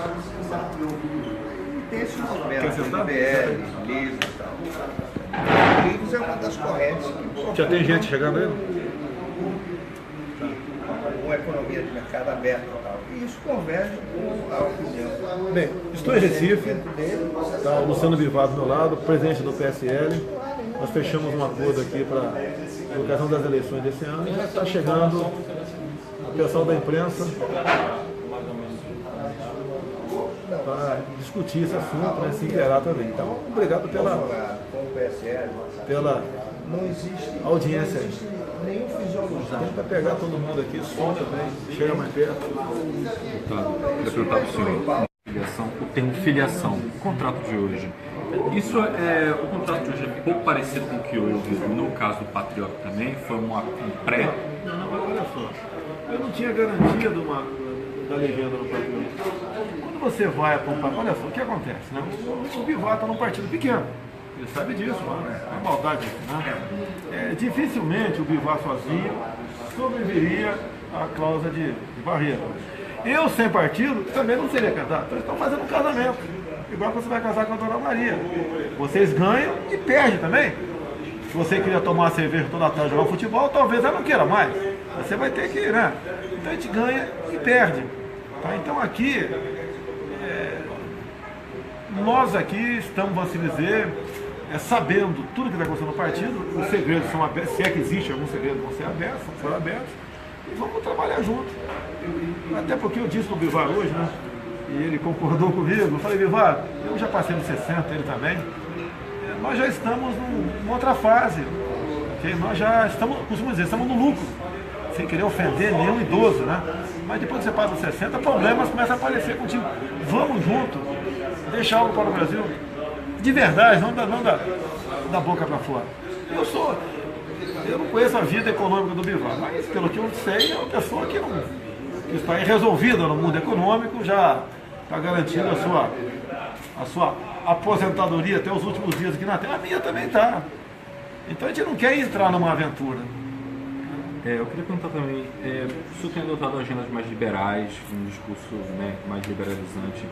E tem esses movimentos de BL, livros e tal. Livros é uma das correntes que... Já tem gente chegando aí? Com a economia de mercado aberto e tal. E isso converge com a opinião. Bem, estou em Recife, está o Luciano Bivar do meu lado, presidente do PSL. Nós fechamos um acordo aqui para a ocasião das eleições desse ano. Já está chegando o pessoal da imprensa para discutir esse assunto, né, se inteirar também. Então, obrigado Com o PSL, não existe audiência aí. nenhum fisiologista. Tenta pegar todo mundo aqui, som também, chega mais perto. Queria perguntar para o senhor, o termo filiação, o contrato de hoje. Isso o contrato de hoje é pouco parecido com o que houve no caso do Patriota também? Foi um pré? Não, olha só, eu não tinha garantia da legenda no Patriota. Quando você vai acompanhar, olha só, o que acontece, né? O Bivar está num partido pequeno. Ele sabe disso, né? É maldade, né? Dificilmente o Bivar sozinho sobreviveria à cláusula de barreira. Eu, sem partido, também não seria casado. Então, eles estão fazendo um casamento. Igual que você vai casar com a Dona Maria. Vocês ganham e perdem também. Se você queria tomar cerveja toda tarde e jogar futebol, talvez ela não queira mais. Você vai ter que, né? Então a gente ganha e perde. Tá? Então aqui, nós aqui estamos, vamos dizer, sabendo tudo que está acontecendo no partido, os segredos são abertos, se é que existe algum segredo, vão ser abertos, foram abertos, e vamos trabalhar junto. Até porque eu disse para o Bivar hoje, né? E ele concordou comigo. Eu falei, Bivar, eu já passei nos 60, ele também. Nós já estamos numa outra fase. Okay? Nós já estamos, costumo dizer, estamos no lucro. Sem querer ofender nenhum idoso, né? Mas depois que você passa dos 60, problemas começam a aparecer contigo. Vamos junto, deixar algo para o Brasil. De verdade, não da boca para fora. Eu não conheço a vida econômica do Bivar, mas pelo que eu sei, é uma pessoa que está resolvida no mundo econômico, já está garantindo a sua aposentadoria até os últimos dias aqui na Terra. A minha também está. Então a gente não quer entrar numa aventura. Eu queria perguntar também, o senhor tem adotado agendas mais liberais, um discurso, né, mais liberalizante.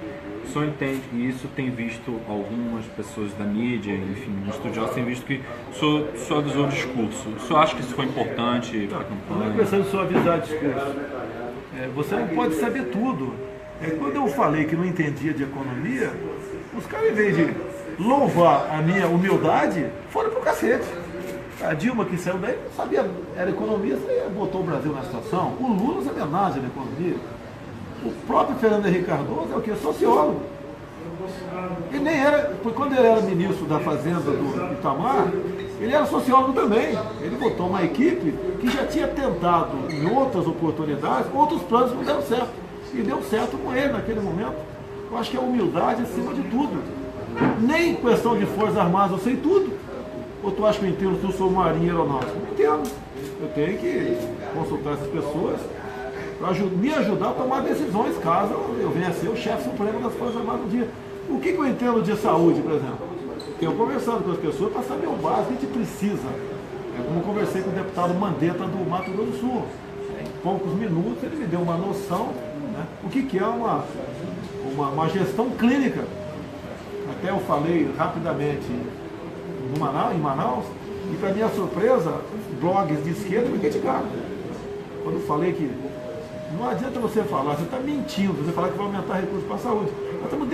O senhor entende, e isso tem visto algumas pessoas da mídia, enfim, estudiosos têm visto que o senhor suavizou o discurso. O senhor acha que isso foi importante para a campanha? Não é questão de suavizar o discurso. Você não pode saber tudo. Quando eu falei que não entendia de economia, os caras, em vez de louvar a minha humildade, foram pro cacete. A Dilma, que saiu daí, não sabia, era economista e botou o Brasil na situação. O Lula é homenagem na economia. O próprio Fernando Henrique Cardoso é o que? Sociólogo. Ele nem era, porque quando ele era ministro da Fazenda do Itamar, ele era sociólogo também. Ele botou uma equipe que já tinha tentado, em outras oportunidades, outros planos não deram certo. E deu certo com ele naquele momento. Eu acho que é humildade acima de tudo. Nem questão de Forças Armadas eu sei tudo. Ou tu acha que eu entendo que eu sou marinheiro aeronáutico? Não entendo. Eu tenho que consultar essas pessoas para me ajudar a tomar decisões caso eu venha a ser o chefe supremo das Forças Armadas um dia. O que eu entendo de saúde, por exemplo? Tenho conversado com as pessoas para saber o básico que a gente precisa. Como eu conversei com o deputado Mandetta do Mato Grosso do Sul. Em poucos minutos ele me deu uma noção, né, o que é uma gestão clínica. Até eu falei rapidamente em Manaus, e para minha surpresa, blogs de esquerda me criticaram. Quando eu falei que não adianta você falar, você está mentindo, você falar que vai aumentar recursos para a saúde. Nós estamos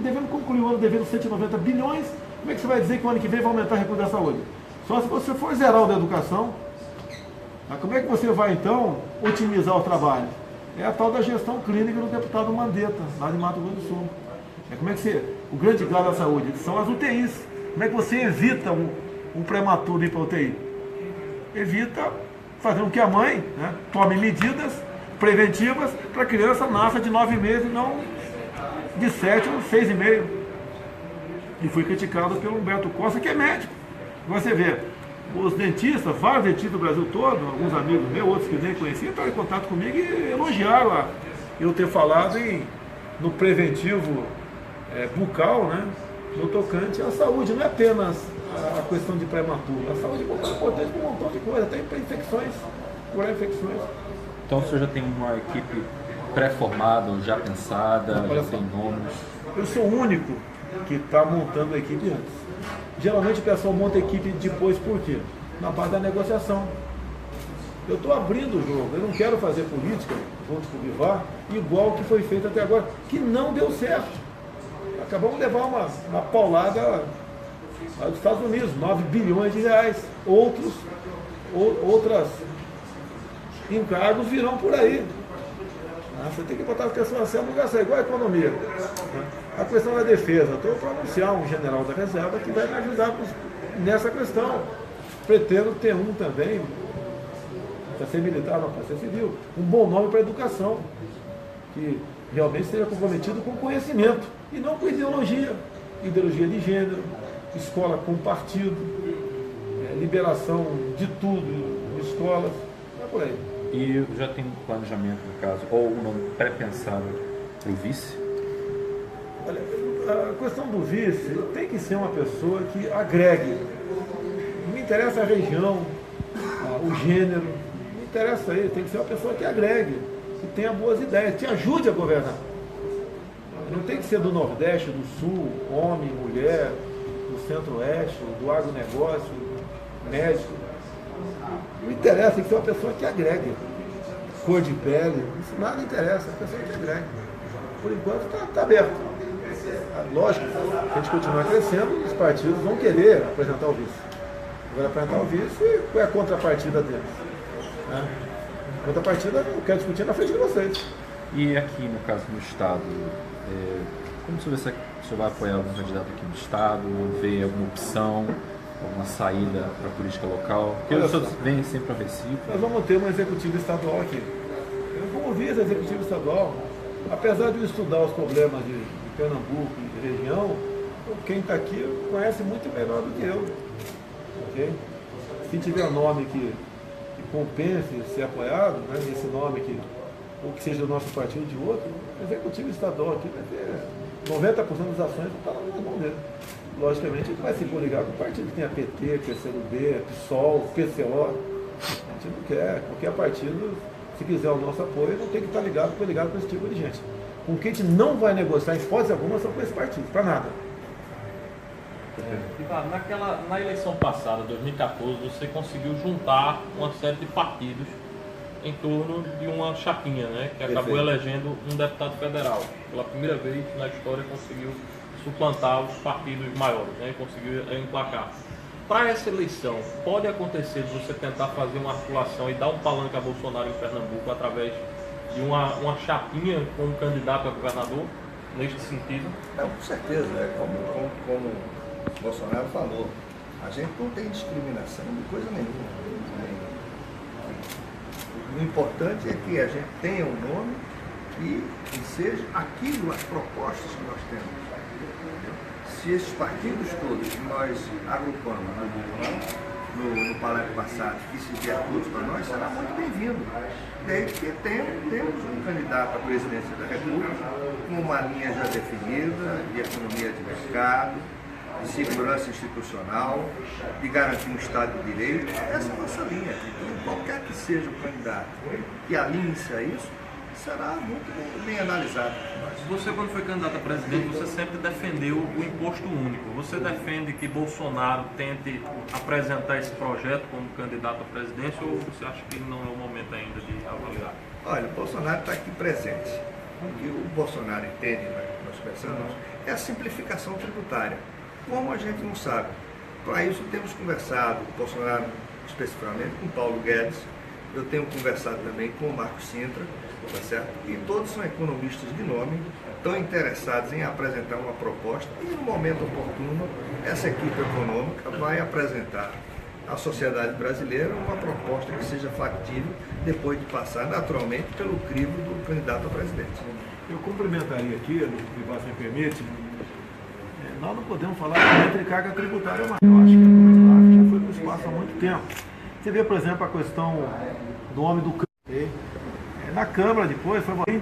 devendo concluir o ano devendo 190 bilhões, como é que você vai dizer que o ano que vem vai aumentar recursos da saúde? Só se você for zerar o da educação. Como é que você vai então otimizar o trabalho? É a tal da gestão clínica do deputado Mandetta, lá de Mato Grosso do Sul. Como é que você, o grande gado da saúde são as UTIs. Como é que você evita um prematuro ir para a UTI? Evita fazendo com que a mãe, né, tome medidas preventivas para a criança nasça de 9 meses e não de 7 ou 6,5. E fui criticado pelo Humberto Costa, que é médico. Você vê, os dentistas, vários dentistas do Brasil todo, alguns amigos meus, outros que nem conheciam, entraram em contato comigo e elogiaram eu ter falado no preventivo bucal, né? No tocante à saúde, não é apenas a questão de prematuro. A saúde é importante para um montão de coisas, até para infecções, curar infecções. Então o senhor já tem uma equipe pré-formada, ou já pensada, Olha já só. tem nomes? Eu sou o único que está montando a equipe antes. Geralmente o pessoal monta a equipe depois, por quê? Na base da negociação. Eu estou abrindo o jogo, eu não quero fazer política, junto com o Bivar, igual o que foi feito até agora, que não deu certo. Acabamos de levar uma paulada lá dos Estados Unidos, 9 bilhões de reais. Outras encargos virão por aí. Você tem que botar as pessoas assim no lugar certo, igual a economia. A questão da defesa, estou para anunciar um general da reserva que vai me ajudar nessa questão. Pretendo ter um também, para ser militar, não para ser civil, um bom nome para a educação, que realmente seja comprometido com conhecimento e não com ideologia de gênero, escola com partido, liberação de tudo, escolas, é por aí. E já tem um planejamento, no caso, ou um nome pré-pensado para o vice? Olha, a questão do vice tem que ser uma pessoa que agregue. Não me interessa a região, o gênero, não me interessa aí, tem que ser uma pessoa que agregue, que tenha boas ideias, que ajude a governar. Não tem que ser do Nordeste, do Sul, homem, mulher, do Centro-Oeste, do agronegócio, médico. Não interessa, tem que ser uma pessoa que agregue. Cor de pele, isso nada interessa, é uma pessoa que agregue. Por enquanto está aberto. Lógico, se a gente continuar crescendo, os partidos vão querer apresentar o vice. Vai apresentar o vice, qual é a contrapartida deles? A contrapartida eu quero discutir na frente de vocês. E aqui, no caso, no Estado, como o senhor vai apoiar algum candidato aqui no Estado, ver alguma opção, alguma saída para a política local? Porque os senhores vêm sempre a Recife. Nós vamos ter uma executiva estadual aqui. Eu vou ouvir essa executiva estadual. Apesar de eu estudar os problemas de Pernambuco e de região, quem está aqui conhece muito melhor do que eu. Okay? Se tiver um nome que compense ser apoiado, né, esse nome ou que seja do nosso partido de outro, o executivo estadual aqui vai ter 90% das ações que estão na mão dele. Logicamente, ele vai se coligar com o partido que tem a PT, PCdoB, PSOL, PCO. A gente não quer. Qualquer partido, se quiser o nosso apoio, não tem que estar ligado com esse tipo de gente. Com quem a gente não vai negociar, em hipótese alguma, são com esse partido, para nada. Na eleição passada, 2014, você conseguiu juntar uma série de partidos em torno de uma chapinha, né, que acabou elegendo um deputado federal. Pela primeira vez na história conseguiu suplantar os partidos maiores, né, conseguiu emplacar. Para essa eleição, pode acontecer de você tentar fazer uma articulação e dar um palanque a Bolsonaro em Pernambuco através de uma chapinha com um candidato a governador, neste sentido? Com certeza, como o Bolsonaro falou, a gente não tem discriminação de coisa nenhuma. O importante é que a gente tenha um nome e seja aquilo, as propostas que nós temos. Se esses partidos todos que nós agrupamos no palanque passado, que se vier todos para nós, será muito bem-vindo. Desde que temos um candidato à presidência da República com uma linha já definida de economia de mercado, de segurança institucional, de garantir um Estado de Direito. Essa é a nossa linha. E qualquer que seja o candidato que alinhe-se a isso, será muito bem analisado. Você, quando foi candidato a presidente, você sempre defendeu o imposto único. Você defende que Bolsonaro tente apresentar esse projeto como candidato à presidência ou você acha que não é o momento ainda de avaliar? Olha, o Bolsonaro está aqui presente. O que o Bolsonaro entende, nós pensamos, é a simplificação tributária. Como a gente não sabe. Para isso temos conversado, o Bolsonaro especificamente, com Paulo Guedes. Eu tenho conversado também com o Marco Sintra, tá certo? E todos são economistas de nome, estão interessados em apresentar uma proposta e no momento oportuno essa equipe econômica vai apresentar à sociedade brasileira uma proposta que seja factível depois de passar naturalmente pelo crivo do candidato a presidente. Eu complementaria aqui, se você me permite, nós não podemos falar entre carga tributária maior. Eu acho que a já foi para o espaço há muito tempo. Você vê, por exemplo, a questão do homem do campo. Na Câmara depois foi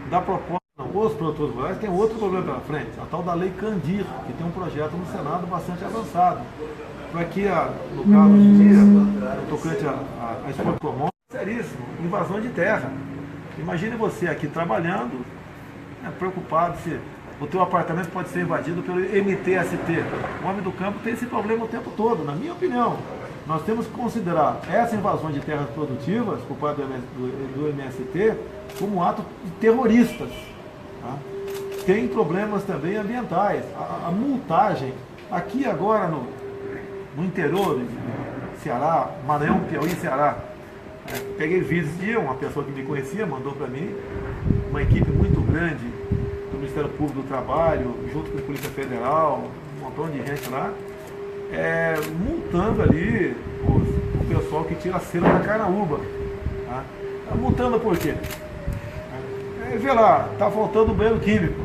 da proposta, os produtores rurais tem outro problema pela frente, a tal da Lei Candir, que tem um projeto no Senado bastante avançado. Para que, no caso hoje em dia, no tocante a esporte comum, seríssimo, invasão de terra. Imagine você aqui trabalhando, preocupado se o teu apartamento pode ser invadido pelo MTST. O homem do campo tem esse problema o tempo todo, na minha opinião. Nós temos que considerar essa invasão de terras produtivas por parte do MST como um ato de terroristas. Tá? Tem problemas também ambientais. A multagem, aqui agora no interior de Ceará, Maranhão, Piauí, Ceará, peguei vídeos de uma pessoa que me conhecia, mandou para mim, uma equipe muito grande do Ministério Público do Trabalho, junto com a Polícia Federal, um montão de gente lá, multando ali o pessoal que tira a cera da carnaúba. Tá? Multando por quê? Vê lá, tá faltando banheiro químico.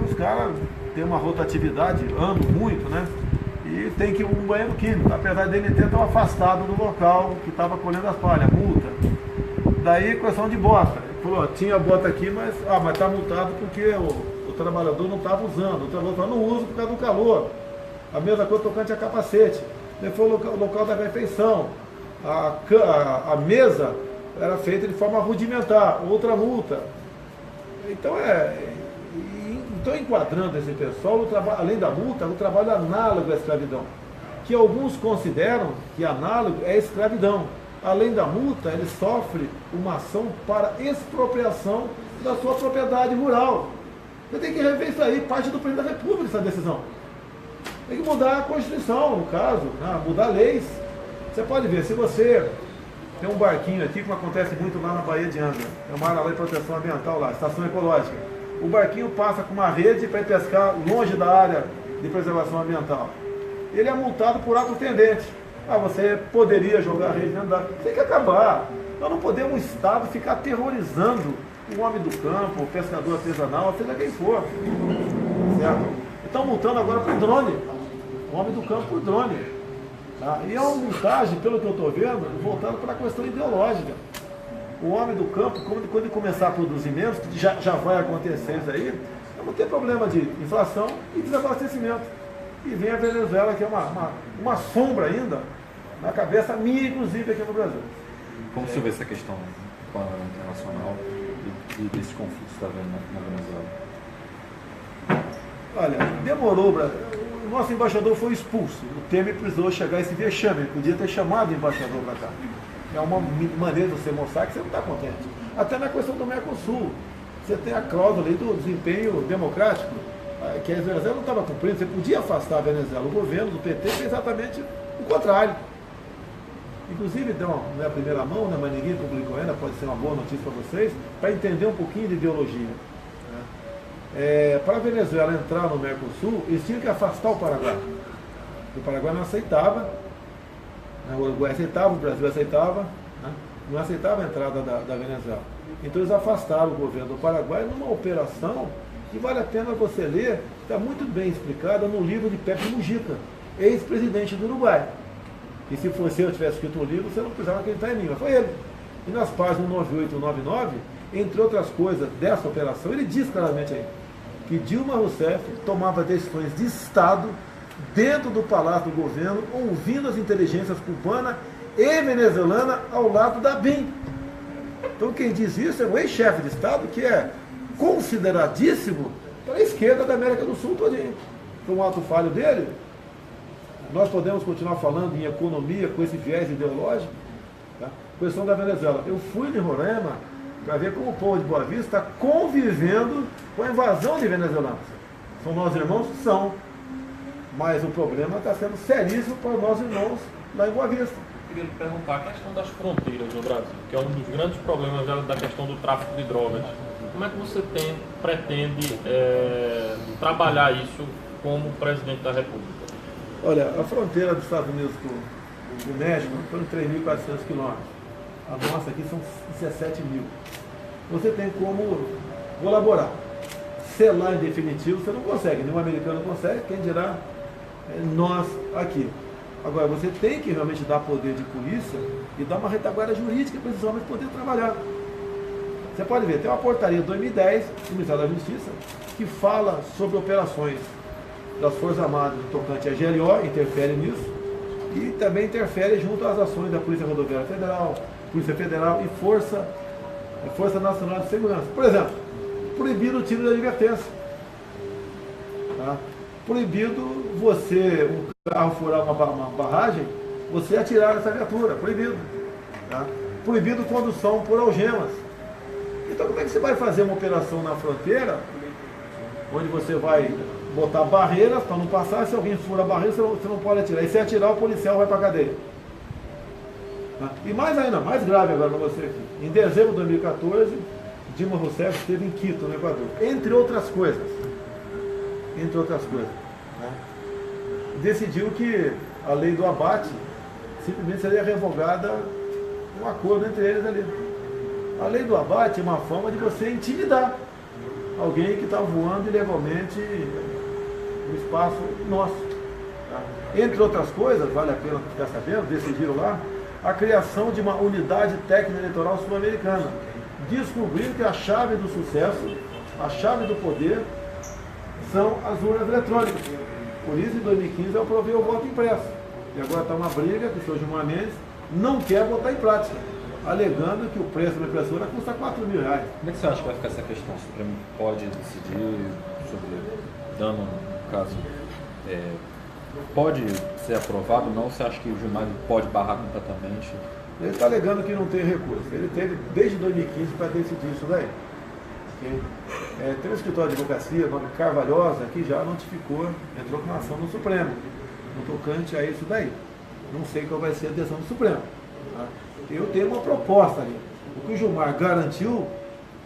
Os caras têm uma rotatividade, andam muito, né? E tem que um banheiro químico, apesar dele ter estado afastado do local que estava colhendo as palhas, multa. Daí questão de bota. Ele falou, tinha bota aqui, mas está multado porque o trabalhador não estava usando, o trabalhador não usa por causa do calor. A mesma coisa tocante a capacete. Ele falou o local da refeição. A mesa era feita de forma rudimentar, outra multa. Então enquadrando esse pessoal, além da multa, o trabalho análogo à escravidão, que alguns consideram que análogo é escravidão. Além da multa, ele sofre uma ação para expropriação da sua propriedade rural. Você tem que rever isso aí, parte do presidente da República essa decisão. Tem que mudar a Constituição, no caso, né? Mudar leis. Você pode ver, se você tem um barquinho aqui, como acontece muito lá na Baía de Angra, é uma área lá de proteção ambiental lá, estação ecológica. O barquinho passa com uma rede para ir pescar longe da área de preservação ambiental. Ele é multado por ato tendente. Você poderia jogar a rede dentro da área. Tem que acabar. Nós não podemos, o Estado, ficar aterrorizando o homem do campo, o pescador artesanal, seja quem for. Certo? Estão multando agora por drone. O homem do campo por drone. Tá? E é uma multagem, pelo que eu estou vendo, voltando para a questão ideológica. O homem do campo, quando ele começar a produzir menos, que já vai acontecer isso aí, não tem problema de inflação e desabastecimento. E vem a Venezuela, que é uma sombra ainda, na cabeça minha, inclusive, aqui no Brasil. Como você vê essa questão internacional e desses conflitos que está vendo na Venezuela? Olha, demorou, o nosso embaixador foi expulso. O Temer precisou chegar a esse vexame, ele podia ter chamado o embaixador para cá. É uma maneira de você mostrar que você não está contente. Até na questão do Mercosul, você tem a cláusula aí do desempenho democrático, que a Venezuela não estava cumprindo, você podia afastar a Venezuela. O governo do PT fez exatamente o contrário. Inclusive, não é a primeira mão, né, mas ninguém publicou ainda, pode ser uma boa notícia para vocês, para entender um pouquinho de ideologia. Para a Venezuela entrar no Mercosul, eles tinham que afastar o Paraguai. O Paraguai não aceitava, o Uruguai aceitava, o Brasil aceitava, né? Não aceitava a entrada da Venezuela. Então eles afastaram o governo do Paraguai numa operação que vale a pena você ler, está muito bem explicada no livro de Pepe Mujica, ex-presidente do Uruguai. E se fosse eu tivesse escrito um livro, você não precisava acreditar em mim, mas foi ele. E nas páginas 98 e 99, entre outras coisas dessa operação, ele diz claramente aí que Dilma Rousseff tomava decisões de Estado dentro do Palácio do Governo, ouvindo as inteligências cubana e venezuelana ao lado da BIM. Então quem diz isso é o ex-chefe de Estado, que é consideradíssimo para a esquerda da América do Sul todinho. Foi um ato falho dele. Nós podemos continuar falando em economia com esse viés ideológico. Tá? Questão da Venezuela. Eu fui em Roraima para ver como o povo de Boa Vista está convivendo com a invasão de venezuelanos. São nossos irmãos? São. Mas o problema está sendo seríssimo para os nossos irmãos lá em Boa Vista. Eu queria lhe perguntar a questão das fronteiras no Brasil, que é um dos grandes problemas da questão do tráfico de drogas. Como é que você pretende trabalhar isso como presidente da República? Olha, a fronteira dos Estados Unidos com o México foi 3.400 quilômetros. A nossa aqui são 17 mil. Você tem como colaborar. Selar em definitivo você não consegue, nenhum americano consegue, quem dirá nós aqui. Agora, você tem que realmente dar poder de polícia e dar uma retaguarda jurídica para esses homens poderem trabalhar. Você pode ver, tem uma portaria de 2010 do Ministério da Justiça que fala sobre operações das Forças Armadas do tocante à GLO, interfere nisso, e também interfere junto às ações da Polícia Rodoviária Federal, Polícia Federal e Força Força Nacional de Segurança. Por exemplo, proibido o tiro de advertência. Tá? Proibido você, um carro furar uma barragem, você atirar nessa viatura. Proibido. Tá? Proibido condução por algemas. Então como é que você vai fazer uma operação na fronteira, onde você vai botar barreiras para não passar, se alguém fura a barreira, você não pode atirar. E se atirar, o policial vai para a cadeia. Tá? E mais ainda, mais grave agora para você aqui. Em dezembro de 2014, Dilma Rousseff esteve em Quito, no Equador. Entre outras coisas. Né? Decidiu que a lei do abate simplesmente seria revogada um acordo entre eles ali. A lei do abate é uma forma de você intimidar alguém que está voando ilegalmente no espaço nosso. Tá? Entre outras coisas, vale a pena ficar sabendo, decidiram lá, a criação de uma unidade técnica eleitoral sul-americana. Descobriram que a chave do sucesso, a chave do poder, são as urnas eletrônicas. Por isso, em 2015, eu aprovei o voto impresso. E agora está uma briga que o senhor Gilmar Mendes não quer botar em prática, alegando que o preço da impressora custa R$4.000. Como é que você acha que vai ficar essa questão? O Supremo pode decidir sobre dano, no caso, pode ser aprovado ou não? Você acha que o Gilmar pode barrar completamente? Ele está alegando que não tem recurso. Ele teve desde 2015 para decidir isso daí. Okay? Tem um escritório de advocacia, nome Carvalhosa, que já notificou, entrou com uma ação no Supremo, no tocante a isso daí. Não sei qual vai ser a decisão do Supremo. Tá? Eu tenho uma proposta ali. O que o Gilmar garantiu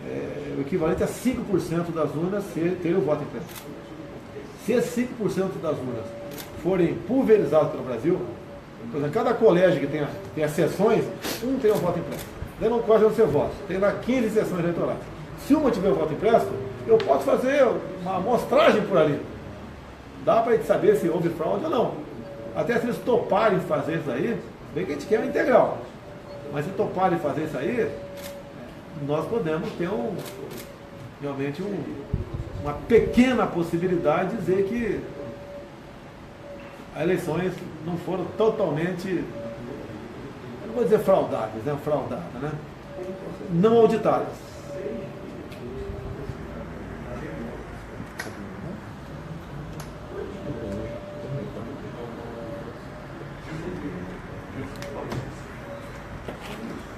é o equivalente a 5% das urnas terem o voto impresso. Se esses 5% das urnas forem pulverizadas pelo Brasil, por exemplo, cada colégio que tem as sessões, um tem o voto impresso. Daí não corre o seu voto. Tem lá 15 sessões eleitorais. Se uma tiver o voto impresso, eu posso fazer uma amostragem por ali. Dá para a gente saber se houve fraude ou não. Até se eles toparem fazer isso aí, bem que a gente quer um integral. Mas se toparem fazer isso aí, nós podemos ter realmente uma pequena possibilidade de dizer que as eleições não foram totalmente, eu não vou dizer fraudadas, né? Não auditadas.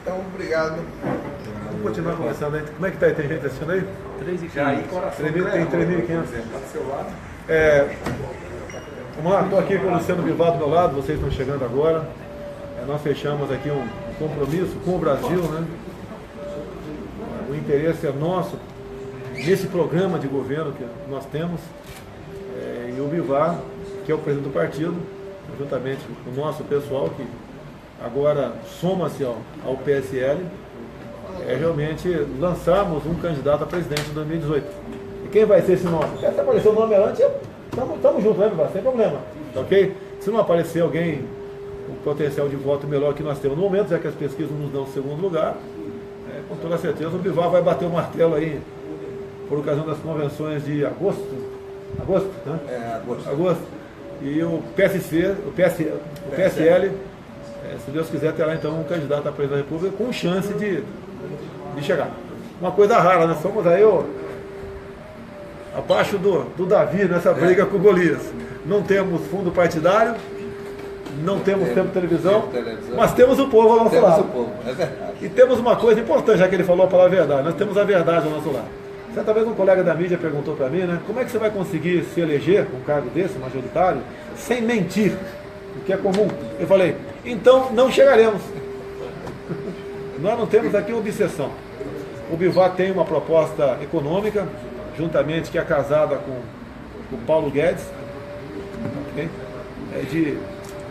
Então, obrigado. Vamos continuar conversando aí. Como é que está aí? Tem gente assistindo aí? 3.500. Tem 3.500. Vamos lá, estou aqui com o Luciano Bivar do meu lado, vocês estão chegando agora. Nós fechamos aqui um compromisso com o Brasil, né? O interesse é nosso nesse programa de governo que nós temos. E o Bivar, que é o presidente do partido, juntamente com o nosso pessoal, que agora soma-se ao PSL, realmente lançarmos um candidato a presidente em 2018. E quem vai ser esse nome? Se aparecer o nome antes, estamos juntos, né, Bivar? Sem problema. Ok? Se não aparecer alguém com potencial de voto melhor que nós temos no momento, já que as pesquisas nos dão o segundo lugar, com toda certeza o Bivar vai bater o martelo aí por ocasião das convenções de agosto, né? Agosto. E o PSL, se Deus quiser, terá então um candidato a presidente da República com chance de chegar. Uma coisa rara, nós somos aí abaixo do Davi nessa briga com o Golias. Não temos fundo partidário, não temos tempo de televisão, mas temos o povo ao nosso lado. É verdade. E temos uma coisa importante, já que ele falou a palavra verdade, nós temos a verdade ao nosso lado. Certa vez um colega da mídia perguntou para mim, né, como é que você vai conseguir se eleger com um cargo desse, majoritário, sem mentir, o que é comum? Eu falei, então não chegaremos. Nós não temos aqui uma obsessão. O Bivar tem uma proposta econômica, juntamente, que é casada com o Paulo Guedes, okay?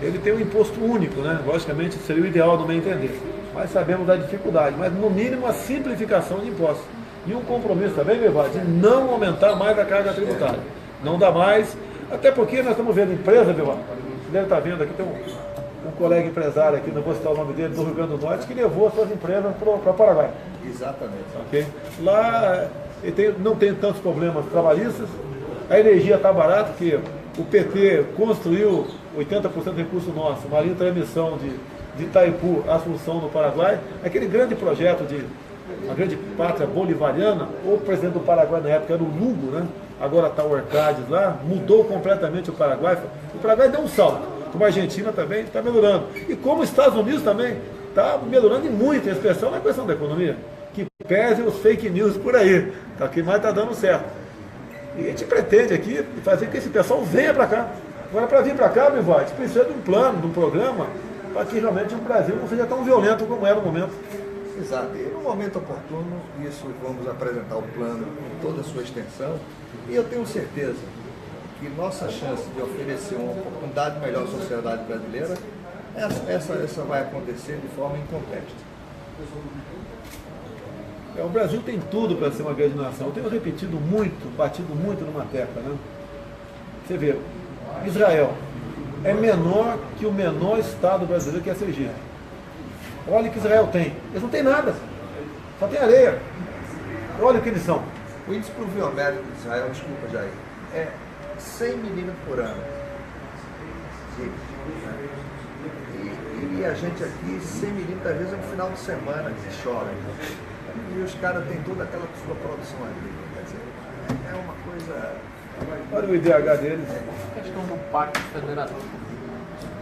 Ele tem um imposto único, né? Logicamente seria o ideal no meu entender, mas sabemos da dificuldade, mas no mínimo a simplificação de impostos. E um compromisso também, Bivar, de não aumentar mais a carga tributária. Não dá mais, até porque nós estamos vendo empresa, Bivar, você deve estar vendo aqui, tem um colega empresário aqui, não vou citar o nome dele, do Rio Grande do Norte, que levou as suas empresas para o Paraguai. Exatamente. Okay? Lá não tem tantos problemas trabalhistas, a energia está barata, porque o PT construiu 80% do recurso nosso, uma linha de transmissão de Itaipu, Assunção, no Paraguai, aquele grande projeto de uma grande pátria bolivariana, ou o presidente do Paraguai na época era o Lugo, né? Agora está o Orcades lá, mudou completamente o Paraguai deu um salto, como a Argentina também está melhorando, e como os Estados Unidos também está melhorando e muito, em especial na questão da economia, que pese os fake news por aí, tá, que mais está dando certo. E a gente pretende aqui fazer com que esse pessoal venha para cá. Agora, para vir para cá, Bival, a gente precisa de um plano, de um programa, para que realmente o Brasil não seja tão violento como era no momento. Exato. E no momento oportuno, isso vamos apresentar o plano em toda a sua extensão. E eu tenho certeza que nossa chance de oferecer uma oportunidade melhor à sociedade brasileira, essa vai acontecer de forma inconteste. O Brasil tem tudo para ser uma grande nação. Eu tenho repetido muito, batido muito numa tecla, né? Você vê, Israel é menor que o menor estado brasileiro, que é Sergipe. Olha o que Israel tem. Eles não têm nada, só tem areia. Olha o que eles são. O índice pluviométrico de Israel, desculpa, Jair, é 100 milímetros por ano. E a gente aqui, 100 milímetros, às vezes é no final de semana que chove. E os caras têm toda aquela sua produção ali. Quer dizer, é uma coisa... Olha o IDH deles. A questão do Pacto Federativo,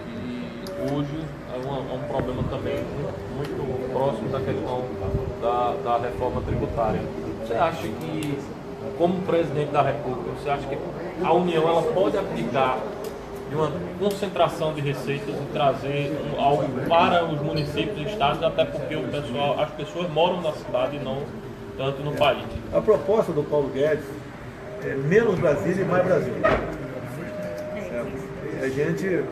que hoje é um problema também muito próximo da questão da reforma tributária. Você acha que, como presidente da República, você acha que a União ela pode aplicar de uma concentração de receitas e trazer algo para os municípios e estados, até porque as pessoas moram na cidade e não tanto no país? A proposta do Paulo Guedes é menos Brasília e mais Brasil. A gente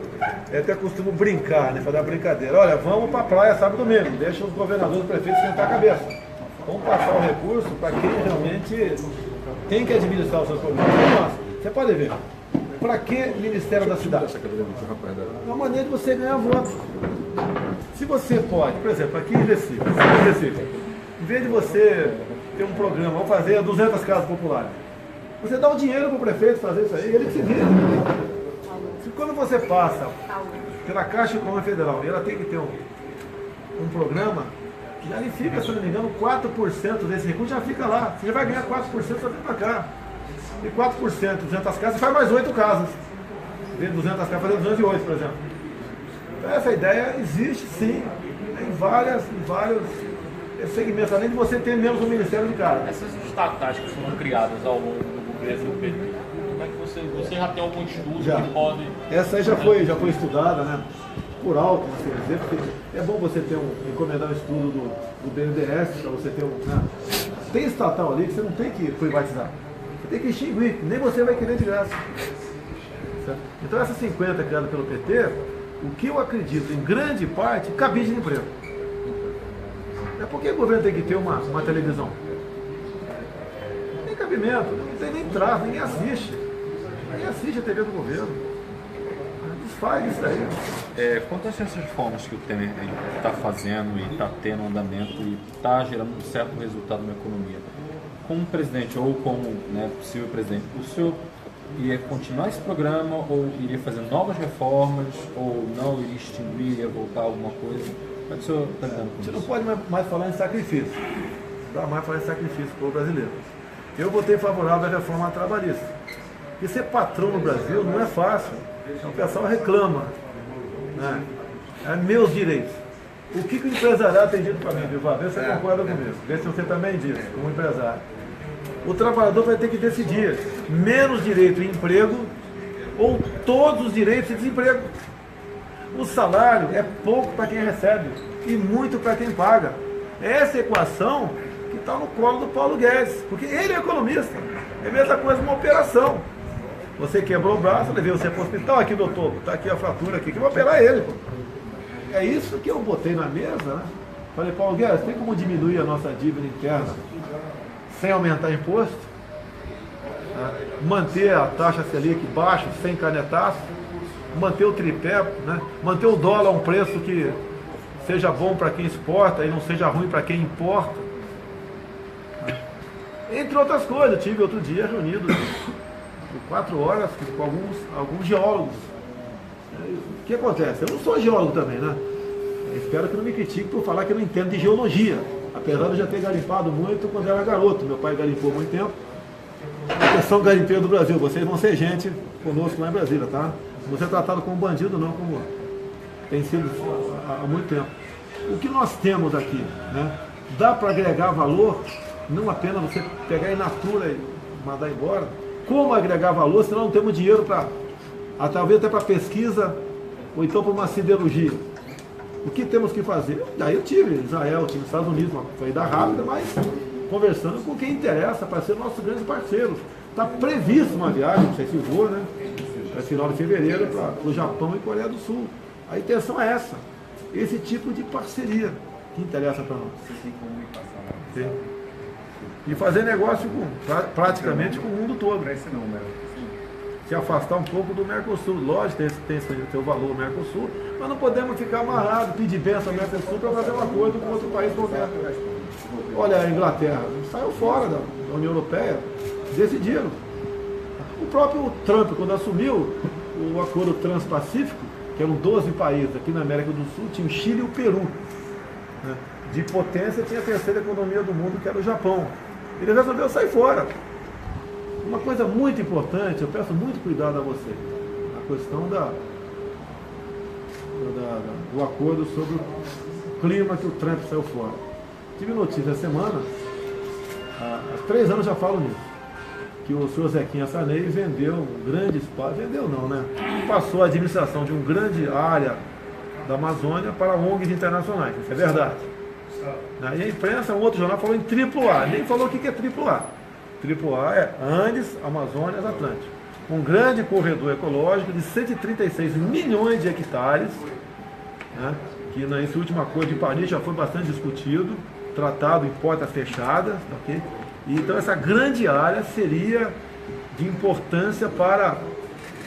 até costuma brincar, né, fazer uma brincadeira. Olha, vamos para a praia sábado e domingo, deixa os governadores e prefeitos sentar a cabeça. Vamos passar o recurso para quem realmente tem que administrar os seus problemas. Nossa, você pode ver. Para que Ministério da Cidade? É uma maneira de você ganhar voto. Se você pode, por exemplo, aqui em Recife, em vez de você ter um programa, vamos fazer 200 casas populares, você dá o dinheiro para o prefeito fazer isso aí, ele que se vira. Quando você passa pela Caixa Econômica Federal e ela tem que ter um programa, já lhe fica, se não me engano, 4% desse recurso já fica lá. Você já vai ganhar 4% só vem para cá. E 4%, 200 casas, faz mais 8 casas. Em vez de 200 casas, fazer 208, por exemplo. Então essa ideia existe sim, em vários segmentos, além de você ter menos um Ministério de cara. Essas estatais que foram criadas ao longo do governo do PT, como é que você já tem algum estudo que pode... Essa aí já foi estudada, né? Por alto, assim dizer, porque é bom você ter encomendar um estudo do BNDES, para você ter né? Tem estatal ali que você não tem que privatizar. Você tem que extinguir, nem você vai querer de graça. Certo? Então essa 50 criada pelo PT, o que eu acredito, em grande parte, cabide de emprego. É porque o governo tem que ter uma televisão. Não tem cabimento, não tem nem tráfego, ninguém assiste. Ninguém assiste a TV do governo. Desfaz isso daí. Quanto a essas reformas que o Temer está fazendo e está tendo andamento e está gerando um certo resultado na economia, como presidente ou como possível presidente, o senhor iria continuar esse programa ou iria fazer novas reformas ou não iria extinguir, iria voltar a alguma coisa? Como é que o senhor está lidando com isso? Você não pode mais falar em sacrifício. Não dá mais falar em sacrifício para o brasileiro. Eu votei favorável à reforma trabalhista. E ser patrão no Brasil não é fácil. O pessoal reclama. Né? É meus direitos. O que o empresariado tem dito para mim, Viva? Vê se você concorda comigo. Vê se você também diz, como empresário. O trabalhador vai ter que decidir menos direito em emprego ou todos os direitos de desemprego. O salário é pouco para quem recebe e muito para quem paga. Essa equação que está no colo do Paulo Guedes, porque ele é economista. É a mesma coisa uma operação. Você quebrou o braço, levei você para o hospital, aqui doutor, está aqui a fratura aqui, que eu vou operar ele. Pô. É isso que eu botei na mesa, né? Falei, Paulo Guedes, tem como diminuir a nossa dívida interna sem aumentar imposto? Né? Manter a taxa Selic baixa, sem canetaço, manter o tripé, né? Manter o dólar a um preço que seja bom para quem exporta e não seja ruim para quem importa. Né? Entre outras coisas, eu tive outro dia reunido por 4 horas com alguns geólogos. O que acontece? Eu não sou geólogo também, né? Eu espero que não me critique por falar que eu não entendo de geologia. Apesar de eu já ter garimpado muito quando era garoto, meu pai garimpou muito tempo. Atenção, garimpeiro do Brasil, vocês vão ser gente conosco lá em Brasília, tá? Não vão ser tratados como bandido não, como tem sido há muito tempo. O que nós temos aqui, né? Dá para agregar valor, não apenas você pegar in natura e mandar embora, como agregar valor, senão não temos dinheiro para, talvez até para pesquisa, ou então para uma siderurgia. O que temos que fazer? Daí eu tive Israel, tive Estados Unidos, foi dar rápida, mas conversando com quem interessa para ser nosso grande parceiro. Está previsto uma viagem, não sei se vou, né? Para final de fevereiro, para o Japão e Coreia do Sul. A intenção é essa, esse tipo de parceria que interessa para nós. Sim. E fazer negócio praticamente com o mundo todo. Se afastar um pouco do Mercosul. Lógico, tem seu valor o Mercosul, mas não podemos ficar amarrados, pedir bênção ao Mercosul para fazer um acordo com outro país qualquer. Olha, a Inglaterra saiu fora da União Europeia, decidiram. O próprio Trump, quando assumiu o acordo transpacífico, que eram 12 países aqui na América do Sul, tinha o Chile e o Peru. Né? De potência tinha a terceira economia do mundo, que era o Japão. Ele resolveu sair fora. Uma coisa muito importante, eu peço muito cuidado a vocês, a questão do acordo sobre o clima que o Trump saiu fora. Tive notícia essa semana, há 3 anos já falo nisso, que o senhor Zequinha Sarney vendeu um grande espaço, vendeu não, né? Passou a administração de uma grande área da Amazônia para ONGs internacionais, isso é verdade. E a imprensa, um outro jornal falou em AAA, nem falou o que é AAA. AAA é Andes, Amazônia, Atlântico. Um grande corredor ecológico de 136 milhões de hectares, né, que nesse último acordo de Paris já foi bastante discutido, tratado em portas fechadas. Okay? E então essa grande área seria de importância para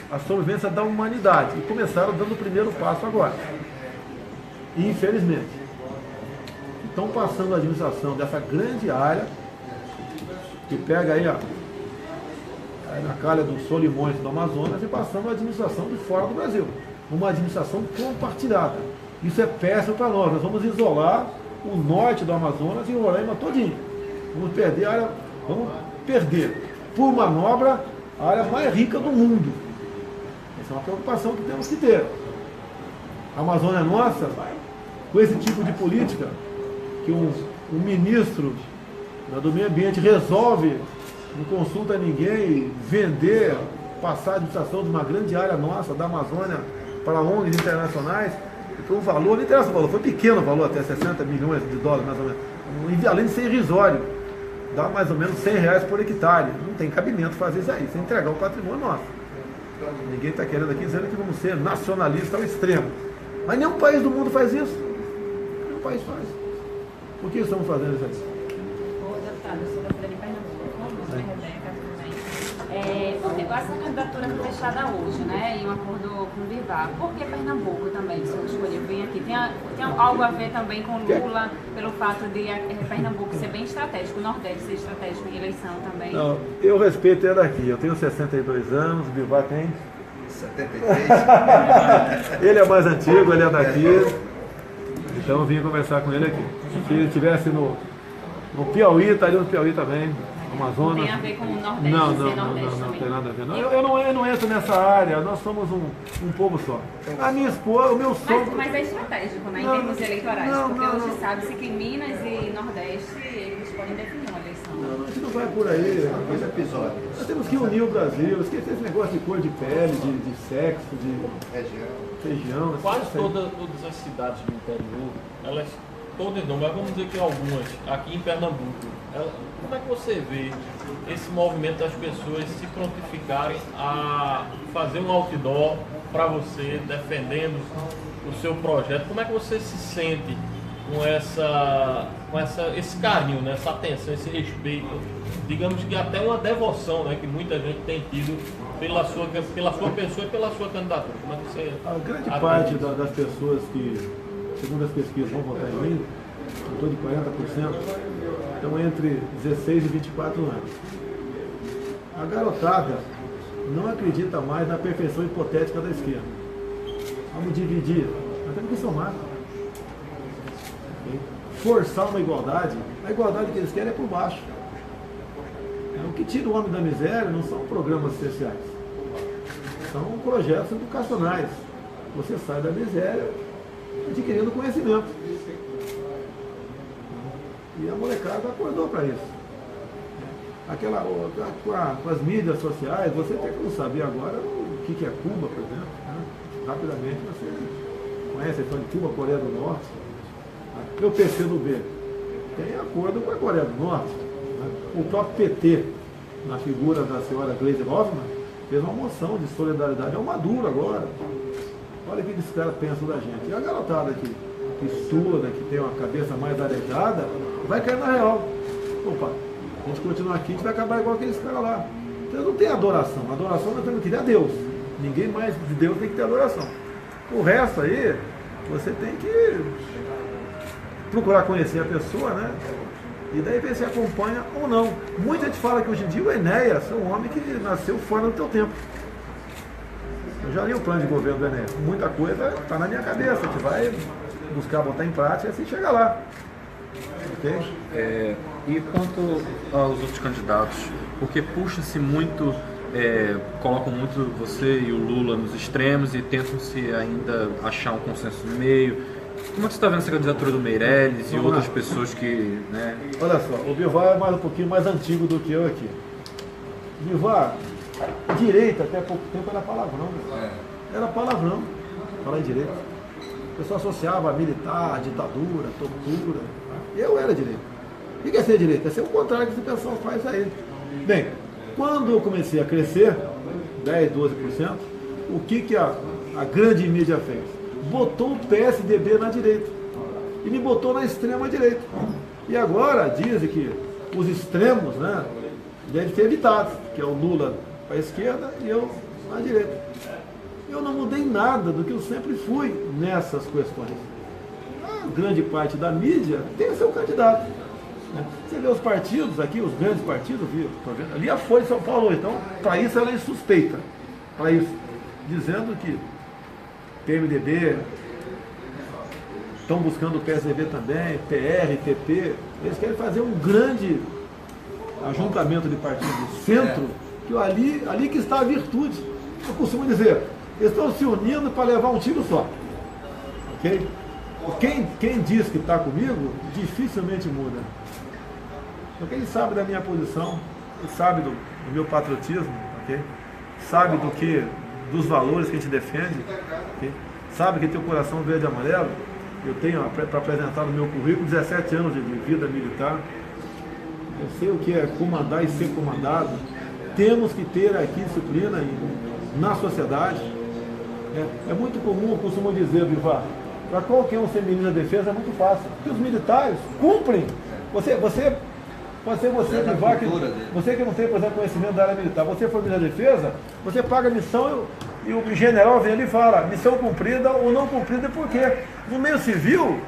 a sobrevivência da humanidade. E começaram dando o primeiro passo agora. E infelizmente, estão passando a administração dessa grande área, que pega aí, ó, na calha dos Solimões do Amazonas, e passando a administração de fora do Brasil. Uma administração compartilhada. Isso é péssimo para nós. Nós vamos isolar o norte do Amazonas e o Roraima todinho. Vamos perder a área, por manobra, a área mais rica do mundo. Essa é uma preocupação que temos que ter. A Amazônia é nossa, com esse tipo de política, que um ministro do meio ambiente resolve, não consulta ninguém, vender, passar a administração de uma grande área nossa, da Amazônia, para ONGs internacionais, foi um valor, não interessa o valor, foi pequeno o valor, até 60 milhões de dólares, mais ou menos, além de ser irrisório, dá mais ou menos R$100 por hectare, não tem cabimento fazer isso aí, sem entregar o patrimônio nosso. Ninguém está querendo aqui dizendo que vamos ser nacionalistas ao extremo, mas nenhum país do mundo faz isso, nenhum país faz. Por que estamos fazendo isso aí? Eu sou da Cidade de Pernambuco, sou Rebeca também. Porque essa candidatura foi fechada hoje, né? Em um acordo com o Bivar. Por que Pernambuco também? O senhor escolheu vir aqui. Tem algo a ver também com Lula, pelo fato de Pernambuco ser bem estratégico, o Nordeste ser estratégico em eleição também? Não, eu respeito ele daqui. Eu tenho 62 anos, o Bivar tem 73. Ele é mais antigo, ele é daqui. Então eu vim conversar com ele aqui. Se ele estivesse no Piauí, estaria no Piauí também, Amazonas. Não tem a ver com o Nordeste, não Nordeste tem nada a ver. Não. Eu não entro nessa área, nós somos um povo só. A minha esposa, o meu sonho... Mas é estratégico, né, em termos eleitorais, porque hoje sabe-se que Minas e Nordeste, eles podem definir uma eleição. Não, a gente não vai por aí. Esse episódio. Nós temos que unir o Brasil, esquecer esse negócio de cor de pele, de sexo, de região. Quase todas as cidades do interior, elas... Todas não, mas vamos dizer que algumas, aqui em Pernambuco, como é que você vê esse movimento das pessoas se prontificarem a fazer um outdoor para você, defendendo o seu projeto? Como é que você se sente com esse carinho, né? Essa atenção, esse respeito, digamos que até uma devoção, né, que muita gente tem tido pela sua pessoa e pela sua candidatura? Como é que você... A grande parte das pessoas que, segundo as pesquisas, vão votar em mim, em torno de 40%, estão entre 16 e 24 anos. A garotada não acredita mais na perfeição hipotética da esquerda. Vamos dividir, nós temos que somar. forçar uma igualdade. A igualdade que eles querem é por baixo. O que tira o homem da miséria não são programas sociais, são projetos educacionais. Você sai da miséria adquirindo conhecimento. E a molecada acordou para isso. Com as mídias sociais, você tem que saber agora o que é Cuba, por exemplo. Né? Rapidamente você conhece a história de Cuba, Coreia do Norte. E o PCdoB tem acordo com a Coreia do Norte. Né? O próprio PT, na figura da senhora Gleisi Hoffmann, fez uma moção de solidariedade ao Maduro agora. Olha o que esses caras pensam da gente. E a garotada que estuda, que tem uma cabeça mais arejada, vai cair na real. Opa, a gente continua aqui, a gente vai acabar igual aqueles caras lá. Então não tem adoração. A adoração nós temos que ter a Deus. Ninguém mais de Deus tem que ter adoração. O resto aí, você tem que procurar conhecer a pessoa, né? E daí ver se acompanha ou não. Muita gente fala que hoje em dia o Enéas é um homem que nasceu fora do teu tempo. Eu já li o plano de governo do Enéas. Muita coisa está na minha cabeça. A gente vai buscar botar em prática e assim chegar lá. Ok? E quanto aos outros candidatos, porque puxa-se muito, colocam muito você e o Lula nos extremos e tentam-se ainda achar um consenso no meio. Como é que você está vendo essa candidatura do Meirelles e outras pessoas que... Né? Olha só, o Bivar é mais um pouquinho mais antigo do que eu aqui. Bivar, direita até pouco tempo era palavrão. Era palavrão, falar em direita. O pessoal associava a militar, ditadura, tortura. Eu era direita. O que é ser direita? É ser o contrário que esse pessoal faz aí. Bem, quando eu comecei a crescer, 10, 12%, o que a grande mídia fez? Botou o PSDB na direita e me botou na extrema direita. E agora dizem que os extremos, né, devem ser evitados, que é o Lula para a esquerda e eu na direita. Eu não mudei nada do que eu sempre fui nessas questões. A grande parte da mídia tem seu candidato. Né? Você vê os partidos aqui, os grandes partidos, viu? Ali a Folha de São Paulo, então, para isso ela é suspeita. Para isso, dizendo que PMDB, estão buscando o PSDB também, PR, PP, eles querem fazer um grande ajuntamento de partidos do centro, que ali que está a virtude. Eu costumo dizer, eles estão se unindo para levar um tiro só. Ok? Quem diz que está comigo, dificilmente muda. Porque ele sabe da minha posição, ele sabe do meu patriotismo, ok? Sabe dos valores que a gente defende, okay? Sabe que tem o coração verde e amarelo. Eu tenho para apresentar no meu currículo 17 anos de vida militar. Eu sei o que é comandar e ser comandado. Temos que ter aqui disciplina na sociedade. É muito comum, eu costumo dizer, Bivar, para qualquer um ser ministro da defesa é muito fácil, porque os militares cumprem. Você Bivar, você que não tem, por exemplo, conhecimento da área militar, você for ministro da defesa, você paga a missão e o general vem ali e fala, missão cumprida ou não cumprida, por quê? No meio civil,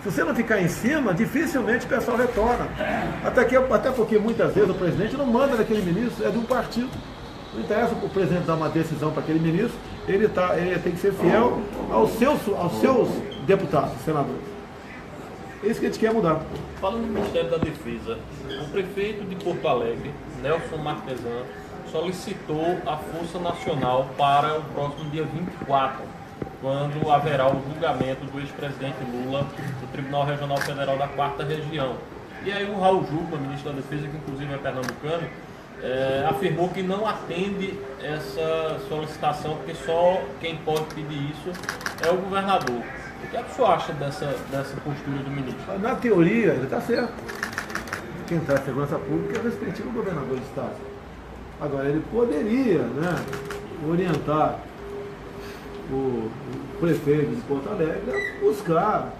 se você não ficar em cima, dificilmente o pessoal retorna. Até porque muitas vezes o presidente não manda naquele ministro, é de um partido. Não interessa o presidente dar uma decisão para aquele ministro, ele tem que ser fiel aos seus deputados, senadores. É isso que a gente quer mudar. Falando do Ministério da Defesa, o prefeito de Porto Alegre, Nelson Marquesan, solicitou a Força Nacional para o próximo dia 24, quando haverá o julgamento do ex-presidente Lula no Tribunal Regional Federal da 4ª Região. E aí o Raul Jungmann, ministro da Defesa, que inclusive é pernambucano, afirmou que não atende essa solicitação, porque só quem pode pedir isso é o governador. O que o senhor acha dessa postura do ministro? Na teoria, ele está certo. Quem traz segurança pública é o respectivo governador do Estado. Agora, ele poderia, né, orientar o prefeito de Porto Alegre a buscar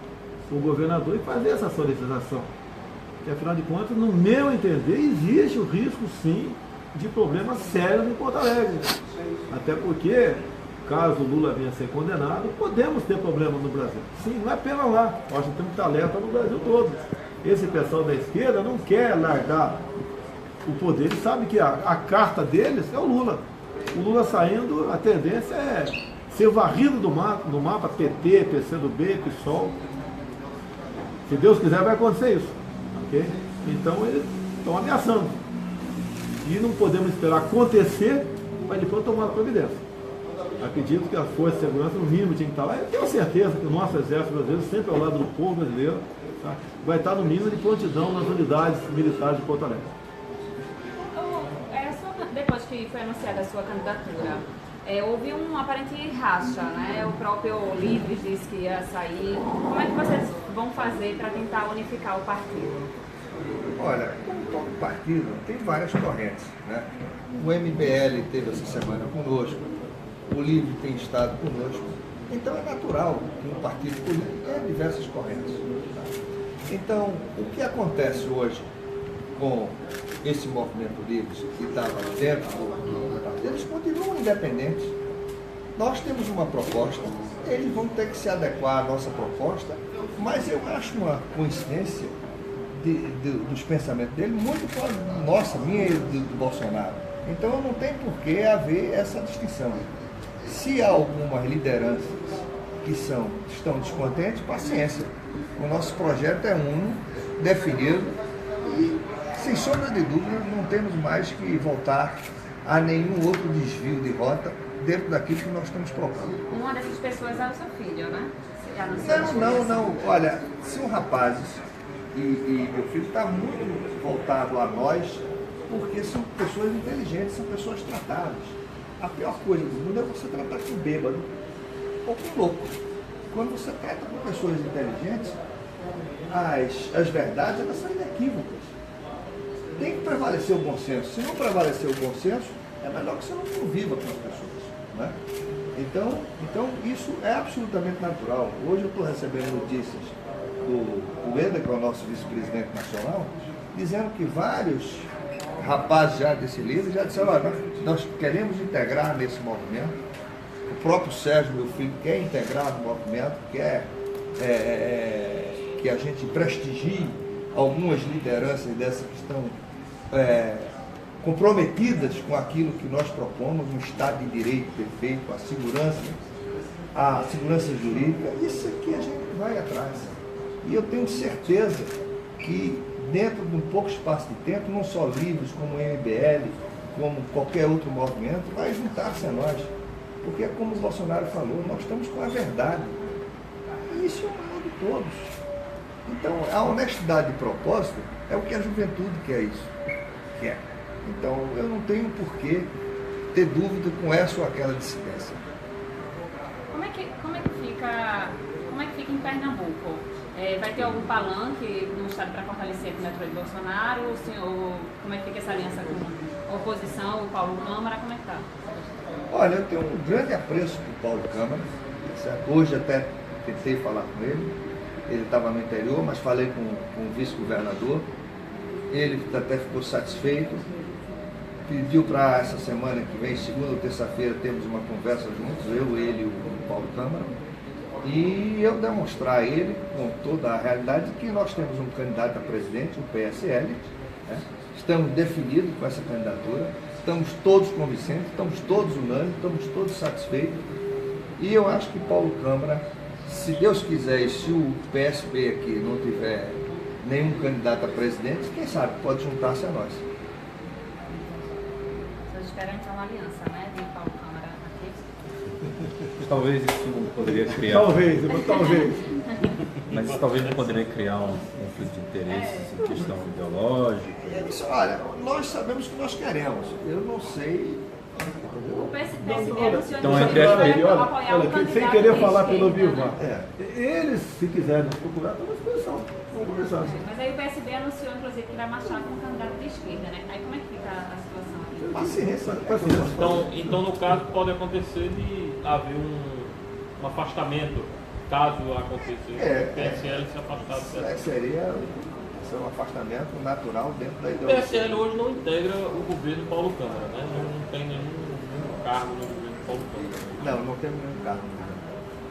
o governador e fazer essa solicitação. Porque, afinal de contas, no meu entender, existe o risco, sim, de problemas sérios em Porto Alegre. Até porque, caso o Lula venha a ser condenado, podemos ter problemas no Brasil. Sim, não é apenas lá. Nós temos que ter alerta no Brasil todo. Esse pessoal da esquerda não quer largar o poder. Ele sabe que a carta deles é o Lula. O Lula saindo, a tendência é ser varrido do mapa PT, PCdoB, PSOL. Se Deus quiser, vai acontecer isso. Ok? Então, eles estão ameaçando. E não podemos esperar acontecer para depois tomar providência. Acredito que a Força de Segurança, no mínimo, tinha que estar lá. Eu tenho certeza que o nosso Exército Brasileiro, sempre ao lado do povo brasileiro, tá? Vai estar no mínimo de prontidão nas unidades militares de Porto Alegre. Depois que foi anunciada a sua candidatura, houve um aparente racha, né? O próprio Livres disse que ia sair. Como é que vocês vão fazer para tentar unificar o partido? Olha, como todo partido, tem várias correntes, né? O MBL teve essa semana conosco, o Livre tem estado conosco. Então é natural que um partido político tenha diversas correntes. Tá? Então, o que acontece hoje com esse movimento Livre que estava dentro do partido, eles continuam independentes. Nós temos uma proposta, eles vão ter que se adequar à nossa proposta, mas eu acho uma coincidência dos pensamentos dele muito com a nossa, minha e do Bolsonaro. Então não tem por que haver essa distinção. Se há algumas lideranças que estão descontentes, paciência. O nosso projeto é definido e, sem sombra de dúvida, não temos mais que voltar a nenhum outro desvio de rota dentro daquilo que nós estamos propondo. Uma dessas pessoas é o seu filho, né? Não. Olha, são rapazes e meu filho está muito voltado a nós, porque são pessoas inteligentes, são pessoas tratadas. A pior coisa do mundo é você tratar com bêbado ou com louco. Quando você trata com pessoas inteligentes, as verdades elas são inequívocas. Tem que prevalecer o bom senso. Se não prevalecer o bom senso, é melhor que você não conviva com as pessoas. Né? Então, isso é absolutamente natural. Hoje eu estou recebendo notícias do Eder, que é o nosso vice-presidente nacional, dizendo que vários rapazes já desse líder já disseram, olha, nós queremos integrar nesse movimento. O próprio Sérgio, meu filho, quer integrar no movimento, quer que a gente prestigie algumas lideranças dessas que estão comprometidas com aquilo que nós propomos, um Estado de Direito perfeito, a segurança jurídica. Isso aqui a gente vai atrás. E eu tenho certeza que dentro de um pouco espaço de tempo, não só Livres, como o MBL, como qualquer outro movimento, vai juntar-se a nós. Porque é como o Bolsonaro falou, nós estamos com a verdade. E isso é o maior de todos. Então, a honestidade de propósito é o que a juventude quer. Então, eu não tenho por que ter dúvida com essa ou aquela dissidência. Como é que fica em Pernambuco? Vai ter algum palanque no estado para fortalecer a candidatura de Bolsonaro? Como é que fica essa aliança com a oposição, o Paulo Câmara? Como é que está? Olha, eu tenho um grande apreço por Paulo Câmara. Certo? Hoje até tentei falar com ele. Ele estava no interior, mas falei com o vice-governador. Ele até ficou satisfeito. Pediu para essa semana que vem, segunda ou terça-feira, termos uma conversa juntos, eu, ele e o Paulo Câmara. E eu demonstrar a ele, com toda a realidade, que nós temos um candidato a presidente, o PSL, né? Estamos definidos com essa candidatura, estamos todos convincentes, estamos todos unânimes, estamos todos satisfeitos. E eu acho que Paulo Câmara, se Deus quiser, e se o PSB aqui não tiver nenhum candidato a presidente, quem sabe pode juntar-se a nós. Vocês esperam então uma aliança, né, de Paulo Câmara aqui? Talvez isso poderia criar. Talvez. Mas isso talvez não poderia criar um conflito de interesses em questão ideológica. Olha, nós sabemos o que nós queremos. Eu não sei. O PSB anunciou Então, entre as apoiar o Olha, candidato sem querer de falar pelo esquerda, Vivar, né? eles, se quiserem nos procurar, estão à disposição. Vamos conversar. Mas aí o PSB anunciou, inclusive, que vai marchar com um candidato de esquerda, né? Aí como é que fica a situação aqui? Paciência. Então, no caso, pode acontecer de haver um afastamento, caso aconteça o PSL se afastar do PSL. Seria um afastamento natural dentro da O ideologia. PSL hoje não integra o governo Paulo Câmara, né? Não tem nenhum cargo no governo Paulo Câmara. Não temos nenhum cargo.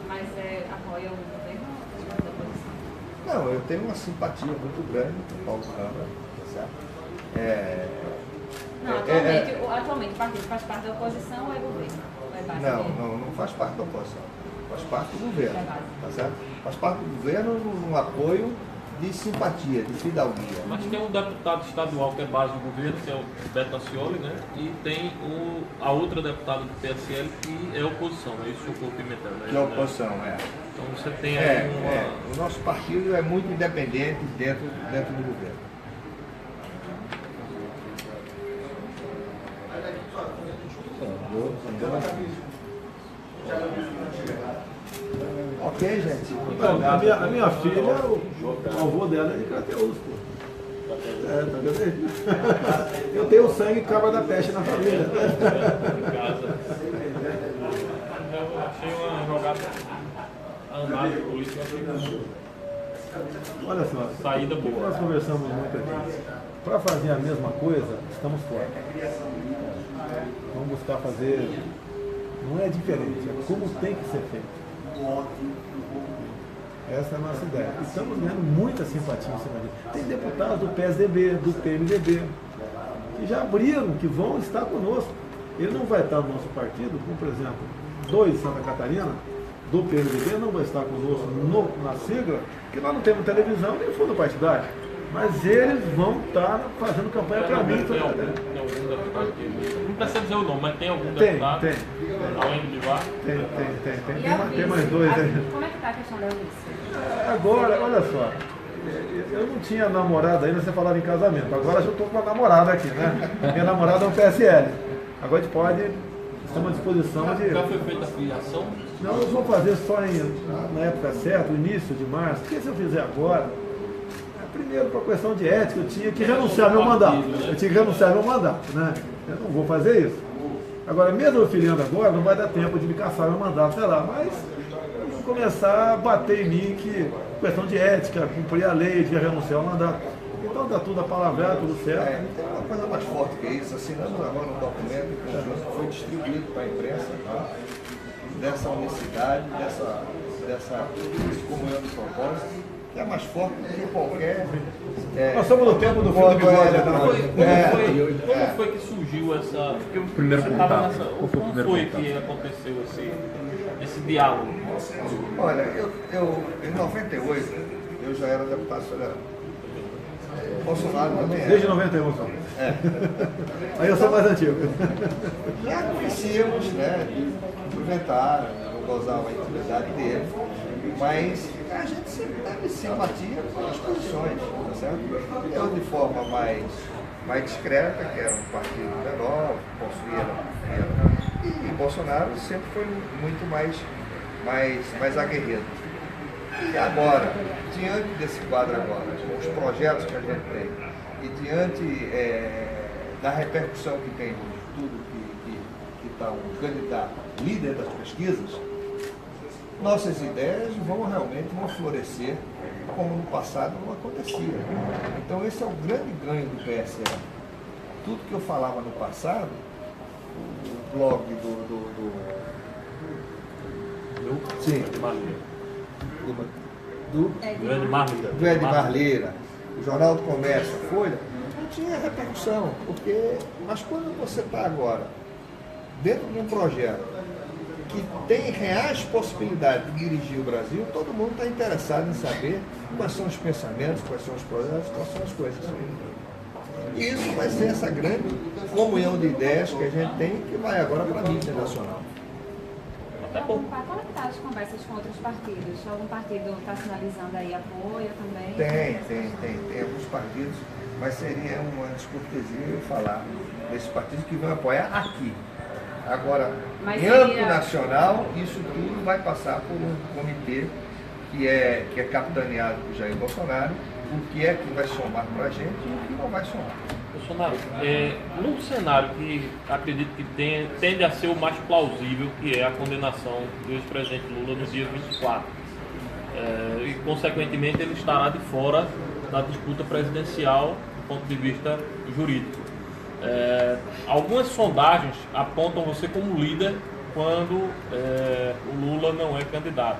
Mas apoia o governo ou da oposição? Não, eu tenho uma simpatia muito grande com o Paulo Câmara, tá certo? Atualmente o partido faz parte da oposição ou é governo? Ou é base dele? Não faz parte da oposição. Faz parte do governo, tá certo? Faz parte do governo no apoio de simpatia, de fidalguia. Mas tem um deputado estadual que é base do governo, que é o Beto Acioli, né? E tem a outra deputada do PSL que é oposição, é isso, Socorro Pimentel, né? De oposição, Então você tem aí O nosso partido é muito independente dentro do governo. Ok, gente. A minha filha, o avô dela é de Crateús, pô. Tá vendo aí? Eu tenho sangue cabra da peste na família. em casa. Eu achei uma jogada andada política, Olha só, saída o que boa. nós conversamos muito aqui. Para fazer a mesma coisa, estamos fora. Vamos buscar fazer. Não é diferente, é como tem que ser feito. Essa é a nossa ideia. Estamos ganhando muita simpatia em cima disso. Tem deputados do PSDB, do PMDB, que já abriram, que vão estar conosco. Ele não vai estar no nosso partido, como por exemplo, 2 de Santa Catarina, do PMDB, não vai estar conosco na sigla, porque nós não temos televisão nem fundo partidário. Mas eles vão estar fazendo campanha para mim. Tem algum deputado que... Não precisa dizer o nome, mas tem algum Tem, deputado? tem. Além do Bivar? Tem mais 2 aí. Como é que está a questão da Eunice? Agora, olha só, eu não tinha namorada ainda, você falava em casamento. Agora eu estou com uma namorada aqui, né? Minha namorada é um PSL. Agora a gente pode, estamos à disposição de... Já foi feita a filiação? Não, eu vou fazer só na época certa, início de março. Porque se eu fizer agora, primeiro por questão de ética, eu tinha que renunciar meu mandato. Eu tinha que renunciar meu mandato, né? Eu não vou fazer isso. Agora, mesmo eu filiando agora, não vai dar tempo de me caçar meu mandato, sei lá, mas vou começar a bater em mim que questão de ética, cumprir a lei, de renunciar ao mandato. Então dá tudo a palavra, tudo certo. Tem uma coisa mais forte que isso, assinando agora um documento em conjunto que foi distribuído para a imprensa, tá? Dessa unicidade, dessa comunhão de propósito, que é mais forte do que qualquer... Nós estamos no tempo do filme do bigode. Como foi que surgiu essa... O primeiro contato. Como foi que aconteceu esse diálogo? Olha, eu em 98, eu já era deputado federal. Bolsonaro também era. Desde 91, só. Aí eu sou mais antigo. Já conhecíamos, né? Cumprimentar, gozar a intimidade dele, mas a gente sempre teve simpatia pelas posições, tá certo? Eu de forma mais discreta, que era um partido menor, e Bolsonaro sempre foi muito mais aguerrido. E agora, diante desse quadro agora, com os projetos que a gente tem, e diante da repercussão que tem de tudo que está um candidato líder das pesquisas, nossas ideias vão florescer como no passado não acontecia. Então esse é o grande ganho do PSL. Tudo que eu falava no passado, o blog do Edmar Lira, o Jornal do Comércio, a Folha, não tinha repercussão, mas quando você está agora dentro de um projeto que tem reais possibilidades de dirigir o Brasil, todo mundo está interessado em saber quais são os pensamentos, quais são os projetos, quais são as coisas. E isso vai ser essa grande comunhão de ideias que a gente tem, que vai agora para a mídia nacional. Como é que está as conversas com outros partidos? Algum partido está sinalizando aí apoio também? Tem alguns partidos, mas seria uma descortesia eu falar desses partidos que vão apoiar aqui. Agora, em âmbito nacional, isso tudo vai passar por um comitê que é capitaneado por Jair Bolsonaro, o que é que vai somar para a gente e o que não vai somar. Bolsonaro, num cenário que acredito que tende a ser o mais plausível, que é a condenação do ex-presidente Lula no dia 24, e consequentemente ele estará de fora da disputa presidencial do ponto de vista jurídico. Algumas sondagens apontam você como líder quando o Lula não é candidato.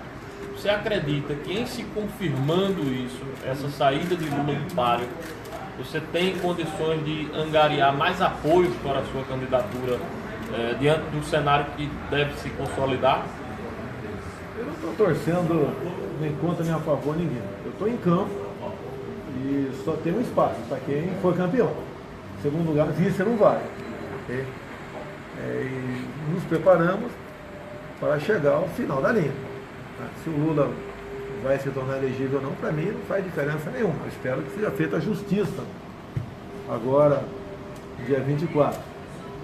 Você acredita que em se confirmando isso, essa saída de Lula do páreo, você tem condições de angariar mais apoios para a sua candidatura diante do cenário que deve se consolidar? Eu não estou torcendo nem contra nem a favor ninguém. Eu estou em campo E só tem um espaço para quem foi campeão. Segundo lugar, vice não vai. Okay? E nos preparamos para chegar ao final da linha. Se o Lula vai se tornar elegível ou não, para mim não faz diferença nenhuma. Eu espero que seja feita a justiça agora, dia 24.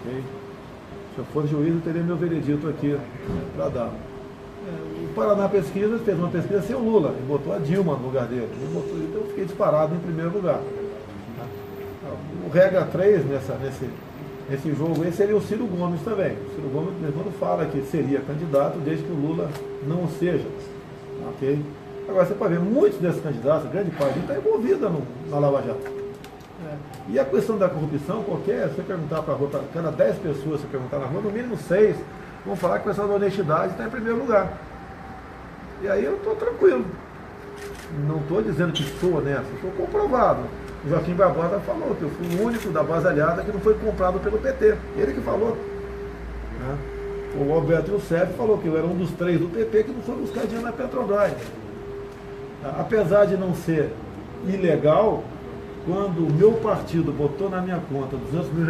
Okay? Se eu for juiz, eu teria meu veredito aqui para dar. O Paraná Pesquisa fez uma pesquisa sem o Lula e botou a Dilma no lugar dele. Então eu fiquei disparado em primeiro lugar. O regra 3 nesse jogo aí seria o Ciro Gomes também. O Ciro Gomes, quando fala que seria candidato, desde que o Lula não o seja. Okay? Agora você pode ver, muitos desses candidatos, grande parte, está envolvida na Lava Jato. E a questão da corrupção, se você perguntar para a rua, para cada 10 pessoas, você perguntar na rua, no mínimo 6 vão falar que a questão da honestidade está em primeiro lugar. E aí eu estou tranquilo. Não estou dizendo que sou honesto, estou comprovado. O Joaquim Barbosa falou que eu fui o único da base aliada que não foi comprado pelo PT. Ele que falou. Né? O Alberto Youssef falou que eu era um dos 3 do PP que não foi buscar dinheiro na Petrobras. Apesar de não ser ilegal, quando o meu partido botou na minha conta R$200 mil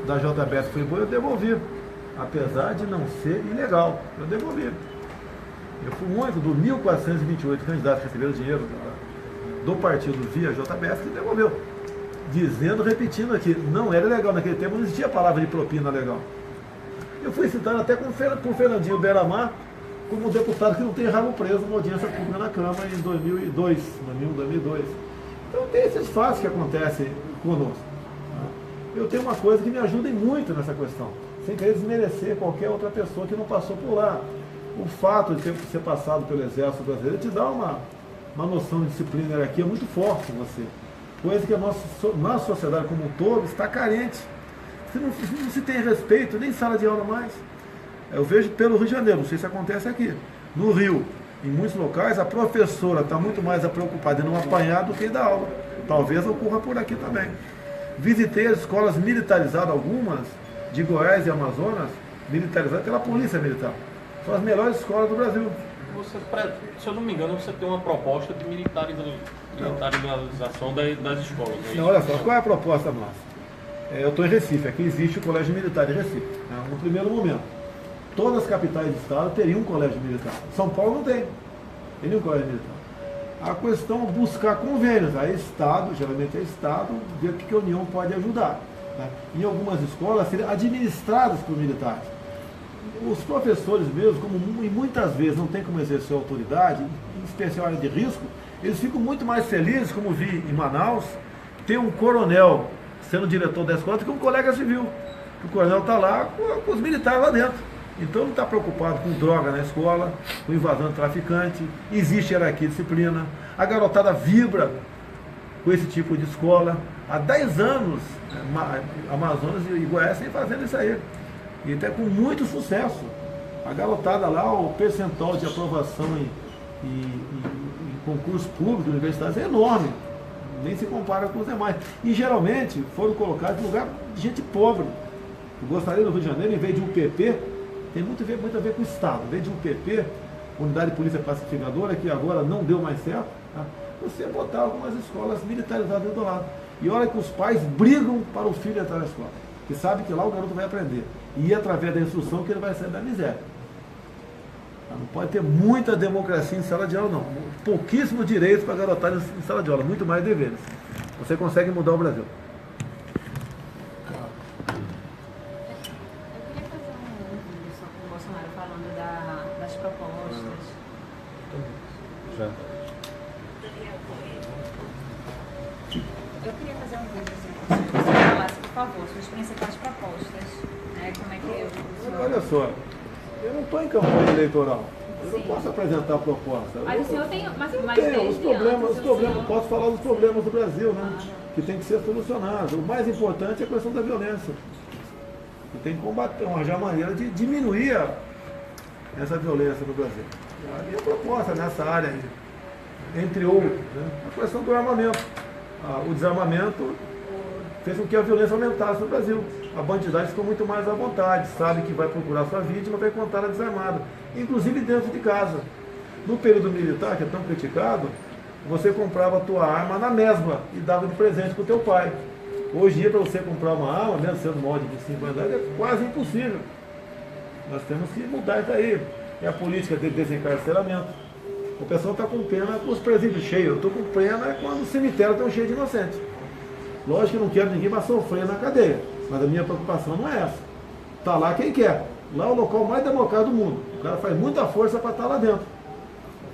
da JBS foi boa, eu devolvi. Apesar de não ser ilegal, eu devolvi. Eu fui um único dos 1.428 candidatos que receberam dinheiro do partido via JBS que devolveu. Dizendo, repetindo aqui, não era legal naquele tempo, não existia a palavra de propina legal. Eu fui citado até por Fernandinho Beiramar como um deputado que não tem rabo preso numa audiência pública na Câmara em 2002. Então tem esses fatos que acontecem conosco. Eu tenho uma coisa que me ajuda muito nessa questão, sem querer desmerecer qualquer outra pessoa que não passou por lá. O fato de ser passado pelo Exército Brasileiro te dá uma noção de disciplina e hierarquia muito forte em você. Coisa que a nossa sociedade como um todo está carente. Não se tem respeito, nem sala de aula mais. Eu vejo pelo Rio de Janeiro, não sei se acontece aqui. No Rio, em muitos locais, a professora está muito mais preocupada em não apanhar do que em dar aula. Talvez ocorra por aqui também. Visitei as escolas militarizadas, algumas, de Goiás e Amazonas, militarizadas pela Polícia Militar. São as melhores escolas do Brasil. Se eu não me engano, você tem uma proposta de militarização das escolas. Não, olha só, qual é a proposta nossa? Eu estou em Recife, aqui existe o Colégio Militar de Recife. No primeiro momento, todas as capitais de estado teriam um colégio militar. São Paulo não tem nenhum colégio militar. A questão é buscar convênios. Aí Estado, geralmente é Estado, ver o que a União pode ajudar. Né? Em algumas escolas seriam administradas por militares. Os professores mesmo, como muitas vezes não tem como exercer autoridade, em especial área de risco, eles ficam muito mais felizes, como vi em Manaus, tem um coronel sendo diretor da escola do que um colega civil. O coronel está lá com os militares lá dentro. Então não está preocupado com droga na escola, com invasão de traficante, existe hierarquia e disciplina. A garotada vibra com esse tipo de escola. Há 10 anos, Amazonas e Goiás vem fazendo isso aí. E até com muito sucesso. A garotada lá, o percentual de aprovação em concursos públicos, universitários é enorme. Nem se compara com os demais. E geralmente foram colocados em lugar de gente pobre. Eu gostaria do Rio de Janeiro, em vez de um PP, tem muito a ver com o Estado. Em vez de um PP, Unidade de Polícia Pacificadora, que agora não deu mais certo, tá? Você botar algumas escolas militarizadas do lado. E olha que os pais brigam para o filho entrar na escola. Que sabe que lá o garoto vai aprender. E é através da instrução que ele vai sair da miséria. Não pode ter muita democracia em sala de aula, não. Pouquíssimos direitos para garotar em sala de aula, muito mais deveres. Você consegue mudar o Brasil. Eu queria fazer um vídeo só com o Bolsonaro falando das propostas. Já. Eu queria fazer um vídeo assim, se você falasse, por favor, suas principais propostas. Né? Como é que Olha só. Eu não estou em campanha eleitoral. Eu não posso apresentar a proposta. Mas o senhor tem. Mas os problemas, posso falar dos problemas do Brasil, né? Que tem que ser solucionados. O mais importante é a questão da violência. Que tem que combater, arranjar maneira de diminuir essa violência no Brasil. A minha proposta nessa área aí, entre outros, né? A questão do armamento. O desarmamento fez com que a violência aumentasse no Brasil. A bandidagem ficou muito mais à vontade, sabe que vai procurar sua vítima, vai contar ela desarmada, inclusive dentro de casa. No período militar, que é tão criticado, você comprava a tua arma na mesma e dava de presente para o teu pai. Hoje em dia, para você comprar uma arma, mesmo sendo maior de 25 anos, é quase impossível. Nós temos que mudar isso aí. É a política de desencarceramento. O pessoal está com pena com os presídios cheios. Eu estou com pena quando o cemitério está cheio de inocentes. Lógico que eu não quero ninguém mais sofrer na cadeia, mas a minha preocupação não é essa. Está lá quem quer. Lá é o local mais democrático do mundo. O cara faz muita força para estar lá dentro.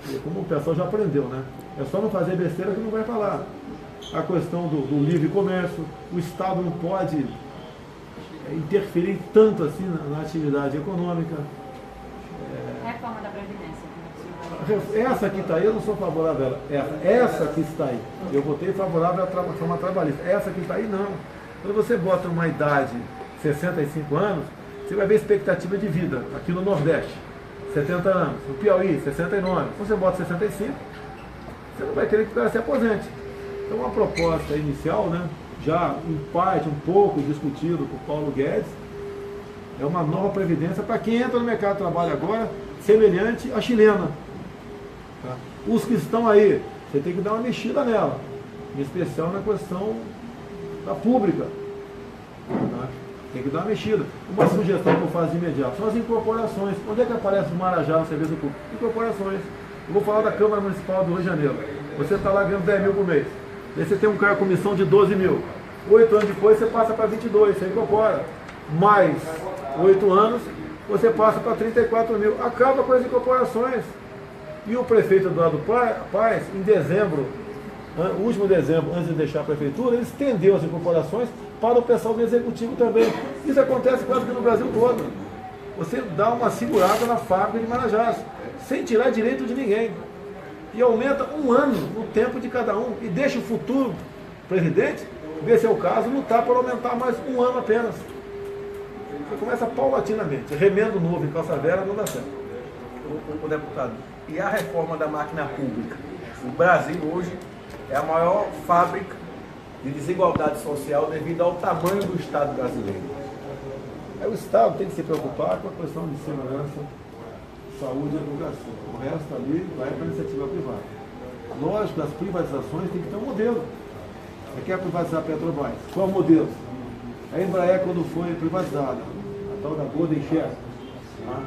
E como o pessoal já aprendeu, né? É só não fazer besteira que não vai para lá. A questão do livre comércio, o Estado não pode interferir tanto assim na atividade econômica. Reforma da Previdência. Essa que está aí, eu não sou favorável a ela. Essa que está aí. Eu votei favorável à reforma trabalhista. Essa que está aí, não. Quando você bota uma idade, 65 anos, você vai ver expectativa de vida aqui no Nordeste. 70 anos. No Piauí, 69. Quando você bota 65, você não vai querer que o cara se aposente. Então, uma proposta inicial, né, já em parte, um pouco discutido por Paulo Guedes, é uma nova previdência para quem entra no mercado de trabalho agora, semelhante à chilena. Tá? Os que estão aí, você tem que dar uma mexida nela, em especial na questão da pública. Tá? Tem que dar uma mexida. Uma sugestão que eu faço de imediato são as incorporações. Onde é que aparece o Marajá no serviço público? Incorporações. Eu vou falar da Câmara Municipal do Rio de Janeiro. Você está lá ganhando 10 mil por mês. Aí você tem um cara com comissão de 12 mil. 8 anos depois você passa para 22, você incorpora. Mais 8 anos, você passa para 34 mil. Acaba com as incorporações. E o prefeito Eduardo Paes, em dezembro, último dezembro, antes de deixar a prefeitura, ele estendeu as incorporações para o pessoal do executivo também. Isso acontece quase que no Brasil todo. Você dá uma segurada na fábrica de Marajás, sem tirar direito de ninguém. E aumenta um ano no tempo de cada um. E deixa o futuro presidente, ver se é o caso, lutar por aumentar mais um ano apenas. Você começa paulatinamente. Remendo novo em calça velha não dá certo. O deputado, e a reforma da máquina pública? O Brasil hoje é a maior fábrica de desigualdade social devido ao tamanho do Estado brasileiro. O Estado tem que se preocupar com a questão de segurança, saúde e educação. O resto ali vai para a iniciativa privada. Lógico, as privatizações tem que ter um modelo. Você quer privatizar a Petrobras? Qual é o modelo? A Embraer, quando foi privatizada, a tal da Golden Share, tá?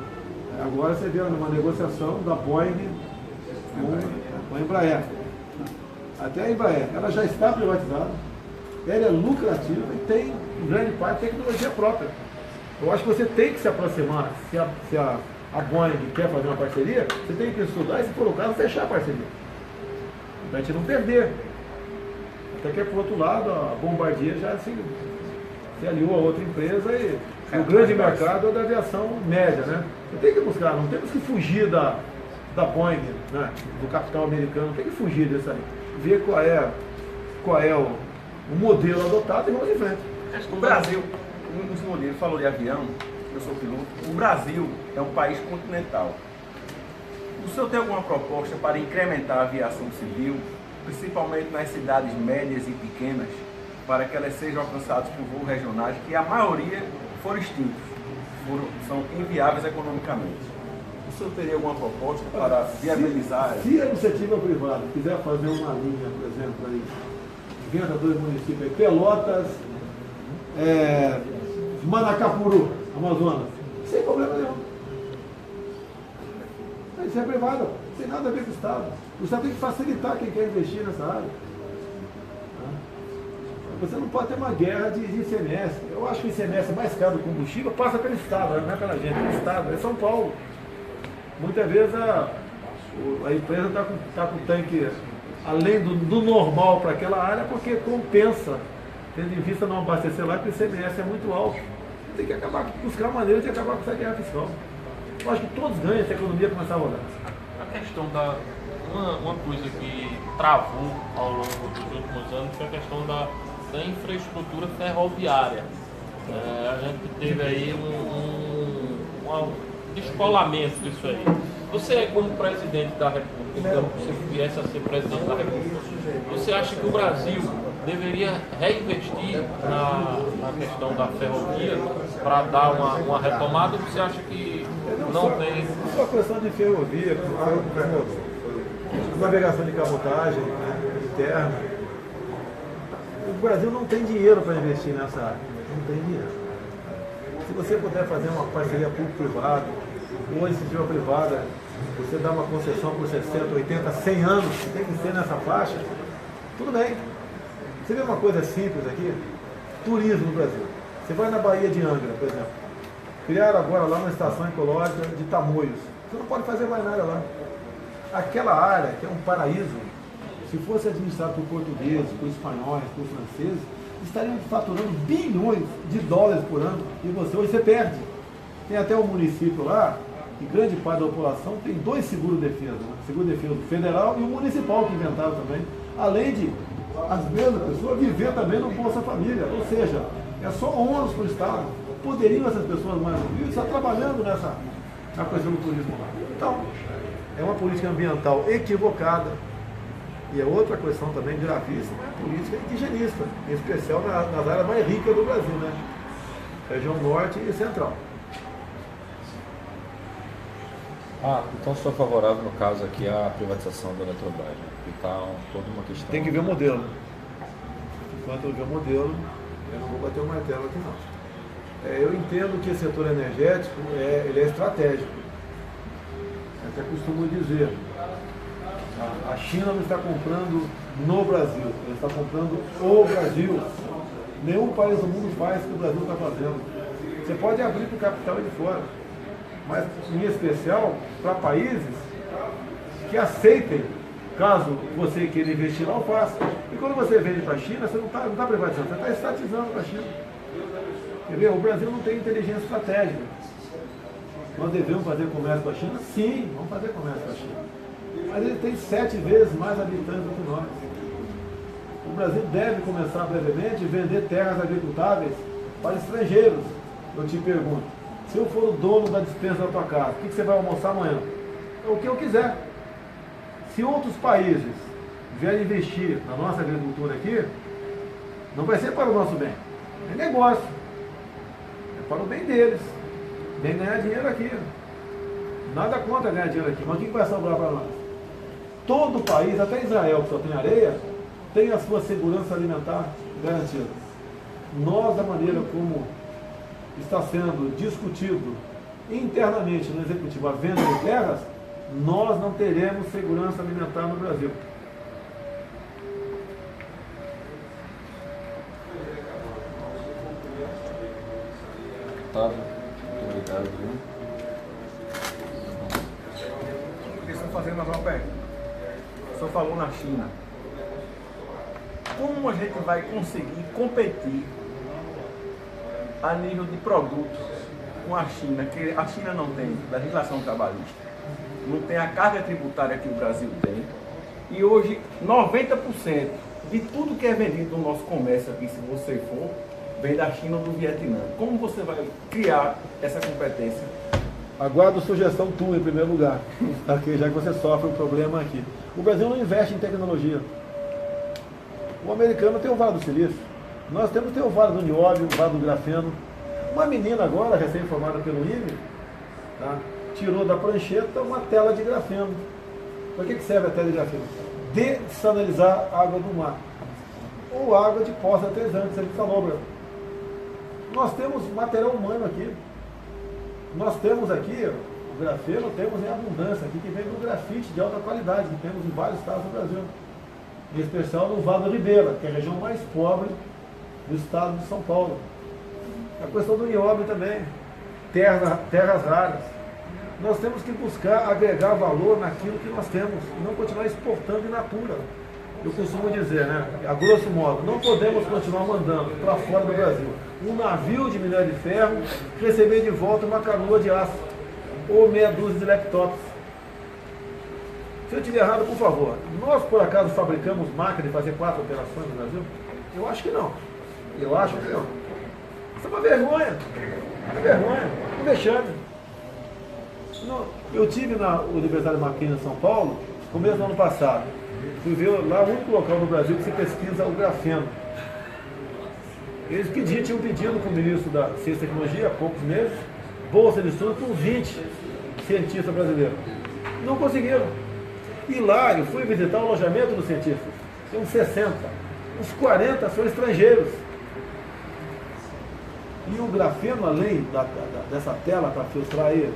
Agora você vê uma negociação da Boeing com a Embraer. Até a Embraer, ela já está privatizada, ela é lucrativa e tem, em grande parte, tecnologia própria. Eu acho que você tem que se aproximar. Se a Boeing quer fazer uma parceria, você tem que estudar e, se for o caso, fechar a parceria. Para a gente não perder. Até que, por outro lado, a Bombardier já se aliou a outra empresa e o grande mercado é da aviação média, né? Você tem que buscar, não temos que fugir da Boeing, né? Do capital americano, não tem que fugir disso aí. Ver qual é o modelo adotado e vamos em frente. O Brasil, um dos modelos, falou de avião, eu sou piloto, o Brasil é um país continental. O senhor tem alguma proposta para incrementar a aviação civil, principalmente nas cidades médias e pequenas, para que elas sejam alcançadas por voos regionais, que a maioria foram extintos, são inviáveis economicamente? O senhor teria alguma proposta para viabilizar? Se a iniciativa privada quiser fazer uma linha, por exemplo, aí, venda dois municípios aí, Pelotas, Manacapuru, Amazonas, sem problema nenhum. Isso é privado, não tem nada a ver com o Estado. O Estado tem que facilitar quem quer investir nessa área. Você não pode ter uma guerra de ICMS. Eu acho que o ICMS mais caro do combustível passa pelo Estado, não é pela gente, é pelo Estado, é São Paulo. Muitas vezes a empresa está com o tanque além do normal para aquela área, porque compensa, tendo em vista não abastecer lá, porque o ICMS é muito alto. Tem que buscar uma maneira de acabar com essa guerra fiscal. Eu acho que todos ganham se a economia começar a rodar. A questão uma coisa que travou ao longo dos últimos anos foi a questão da infraestrutura ferroviária. A gente teve aí um descolamento disso aí. Você, como presidente da República, então, se viesse a ser presidente da República, você acha que o Brasil deveria reinvestir na questão da ferrovia para dar uma retomada, ou você acha que não tem? Só a questão de ferrovia, navegação de cabotagem, né, interna. O Brasil não tem dinheiro para investir nessa área, não tem dinheiro. Se você puder fazer uma parceria público-privada, ou iniciativa privada, você dá uma concessão por 60, 80, 100 anos, que tem que ser nessa faixa, tudo bem. Você vê uma coisa simples aqui? Turismo no Brasil. Você vai na Baía de Angra, por exemplo. Criaram agora lá uma estação ecológica de Tamoios. Você não pode fazer mais nada lá. Aquela área, que é um paraíso, se fosse administrado por portugueses, por espanhóis, por franceses, estariam faturando bilhões de dólares por ano. E você hoje perde. Tem até um município lá, que grande parte da população tem 2 seguros-defesa. Né? Seguro-defesa federal e o municipal que inventaram também. Além de as mesmas pessoas viver também no Bolsa Família. Ou seja, é só ônus para o Estado. Poderiam essas pessoas mais humildes estar trabalhando na questão do turismo lá. Então, é uma política ambiental equivocada. E é outra questão também gravíssima, é a política indigenista, em especial nas áreas mais ricas do Brasil, né? Região norte e central. Então sou favorável, no caso aqui, à privatização da Eletrobras, né? Que está toda uma questão... Tem que ver o modelo. Enquanto eu ver o modelo, eu não vou bater o martelo aqui não. Eu entendo que o setor energético ele é estratégico. Eu até costumo dizer, a China não está comprando no Brasil, ela está comprando o Brasil. Nenhum país do mundo faz o que o Brasil está fazendo. Você pode abrir para o capital de fora, mas em especial para países que aceitem, caso você queira investir lá, o faça. E quando você vende para a China, você não está privatizando, você está estatizando para a China. Entendeu? O Brasil não tem inteligência estratégica. Nós devemos fazer comércio com a China? Sim, vamos fazer comércio com a China. Mas ele tem 7 vezes mais habitantes do que nós. O Brasil deve começar brevemente a vender terras agricultáveis para estrangeiros. Eu te pergunto, se eu for o dono da despensa da tua casa, o que você vai almoçar amanhã? É o que eu quiser. Se outros países vierem investir na nossa agricultura aqui, não vai ser para o nosso bem. É negócio. É para o bem deles. Vem ganhar dinheiro aqui. Nada contra ganhar dinheiro aqui, mas o que vai sobrar para nós? Todo país, até Israel, que só tem areia, tem a sua segurança alimentar garantida. Nós, da maneira como está sendo discutido internamente no Executivo a venda de terras, nós não teremos segurança alimentar no Brasil. Otávio, muito obrigado. Estou fazendo uma pergunta. O senhor falou na China. Como a gente vai conseguir competir a nível de produtos com a China, que a China não tem legislação trabalhista, não tem a carga tributária que o Brasil tem, e hoje 90% de tudo que é vendido no nosso comércio aqui, se você for, vem da China ou do Vietnã. Como você vai criar essa competência? Aguardo sugestão tua em primeiro lugar, aqui, já que você sofre um problema aqui. O Brasil não investe em tecnologia. O americano tem o Vale do Silício. Nós temos o Vale do Nióbio, o Vale do Grafeno. Uma menina agora, recém-formada pelo IME, tá, tirou da prancheta uma tela de grafeno. Para que serve a tela de grafeno? Dessalinizar a água do mar. Ou água de poços artesianos, que você falou, nós temos material humano aqui. Nós temos aqui, o grafeno temos em abundância aqui, que vem do grafite de alta qualidade, que temos em vários estados do Brasil. Em especial no Vale do Ribeira, que é a região mais pobre do estado de São Paulo. A questão do nióbio também, terras raras. Nós temos que buscar agregar valor naquilo que nós temos, e não continuar exportando in natura. Eu costumo dizer, né, a grosso modo, não podemos continuar mandando para fora do Brasil um navio de minério de ferro receber de volta uma canoa de aço ou meia dúzia de laptops. Se eu estiver errado, por favor, nós por acaso fabricamos máquina de fazer 4 operações no Brasil? Eu acho que não. Eu acho que não. Isso é uma vergonha. É vergonha. Um vexame. Eu tive na Universidade Mackenzie em São Paulo, começo do ano passado. Fui ver lá o único local no Brasil que se pesquisa o grafeno. Eles tinham pedido para o ministro da Ciência e Tecnologia, há poucos meses, bolsa de estudo com 20 cientistas brasileiros. Não conseguiram. E lá eu fui visitar o alojamento dos cientistas. Tem uns 60. Uns 40 são estrangeiros. E o grafeno, além dessa tela para filtrar aí,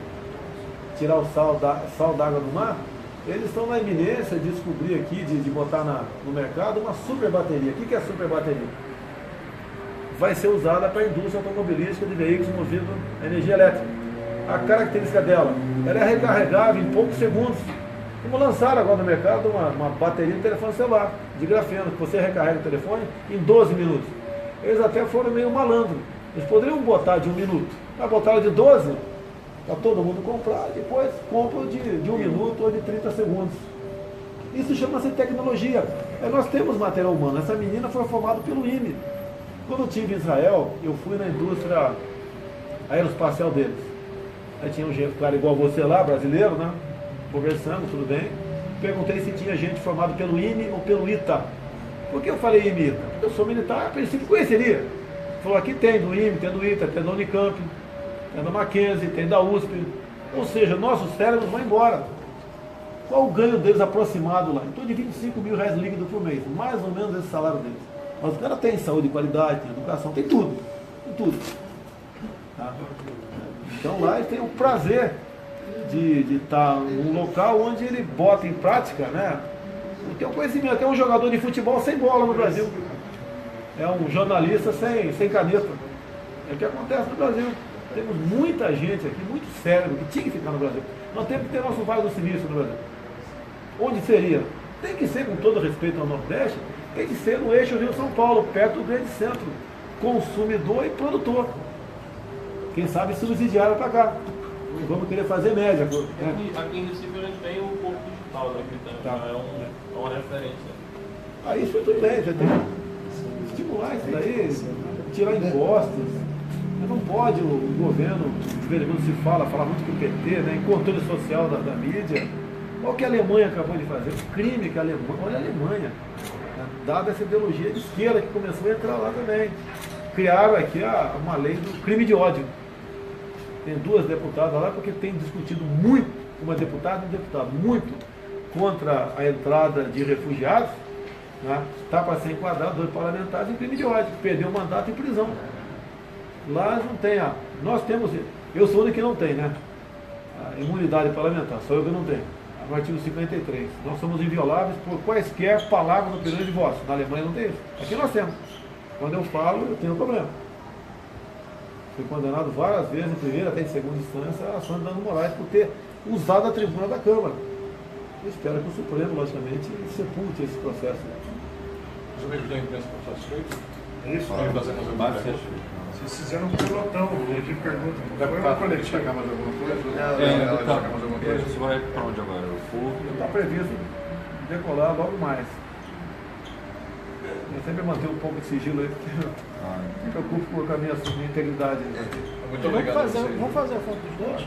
tirar o sal d'água do mar, eles estão na iminência de descobrir aqui, de botar no mercado uma super bateria. O que é a super bateria? Vai ser usada para a indústria automobilística de veículos movidos a energia elétrica. A característica dela, ela é recarregável em poucos segundos. Como lançaram agora no mercado uma bateria de telefone celular, de grafeno, que você recarrega o telefone em 12 minutos. Eles até foram meio malandros. Eles poderiam botar de 1 minuto, mas botaram de 12, para todo mundo comprar, depois compram de 1 minuto ou de 30 segundos. Isso chama-se tecnologia. Nós temos material humano. Essa menina foi formada pelo IME. Quando eu estive em Israel, eu fui na indústria aeroespacial deles. Aí tinha um cara igual você lá, brasileiro, né? Conversando, tudo bem. Perguntei se tinha gente formada pelo IME ou pelo ITA. Por que eu falei IME e ITA? Porque eu sou militar, a princípio conheceria. Falou, aqui tem do IME, tem do ITA, tem da Unicamp, tem da Mackenzie, tem da USP. Ou seja, nossos cérebros vão embora. Qual o ganho deles aproximado lá? Em torno de R$25.000 líquido por mês. Mais ou menos esse salário deles. Mas os caras têm saúde e qualidade, tem educação, tem tudo. Tem tudo. Tá? Então lá eles têm o prazer de estar num local onde ele bota em prática, né? Tem um conhecimento, é um jogador de futebol sem bola no Brasil. É um jornalista sem caneta. É o que acontece no Brasil. Temos muita gente aqui, muito cérebro, que tinha que ficar no Brasil. Nós temos que ter nosso Vale do Silício no Brasil. Onde seria? Tem que ser, com todo respeito ao Nordeste, tem que ser no eixo Rio-São Paulo, perto do grande centro. Consumidor e produtor. Quem sabe subsidiário para cá. Vamos querer fazer média. Aqui em Recife a gente tem o Porto Digital, né, que Tá. é uma referência. Aí isso tudo bem, já tem que estimular isso daí, tirar impostos. Não pode o governo, de vez em quando se fala muito com o PT, né, em controle social da mídia. Olha o que a Alemanha acabou de fazer, o crime que a Alemanha, olha a Alemanha, né, dada essa ideologia de esquerda que começou a entrar lá também. Criaram aqui uma lei do crime de ódio. Tem 2 deputadas lá porque tem discutido muito, uma deputada e um deputado, muito contra a entrada de refugiados, né? Está para ser enquadrado 2 parlamentares em crime de ódio, perdeu o mandato em prisão. Lá não tem nós temos, eu sou o único que não tem, né? A imunidade parlamentar, só eu que não tenho. No artigo 53. Nós somos invioláveis por quaisquer palavras no período de voz. Na Alemanha não tem isso. Aqui nós temos. Quando eu falo, eu tenho um problema. Fui condenado várias vezes, em primeira até em segunda instância, a ação de danos morais por ter usado a tribuna da Câmara. Eu espero que o Supremo, logicamente, sepulte esse processo. Os amigos da imprensa estão satisfeitos? Isso, vocês fizeram um pelotão, de pergunta. Deputado, quer destacar mais alguma coisa? Deputado, você vai para onde agora? O fogo? Está previsto decolar logo mais. Eu sempre mantenho um pouco de sigilo aí, porque me preocupo com a minha integridade. Muito obrigado a vocês. Vamos fazer a foto dos dois?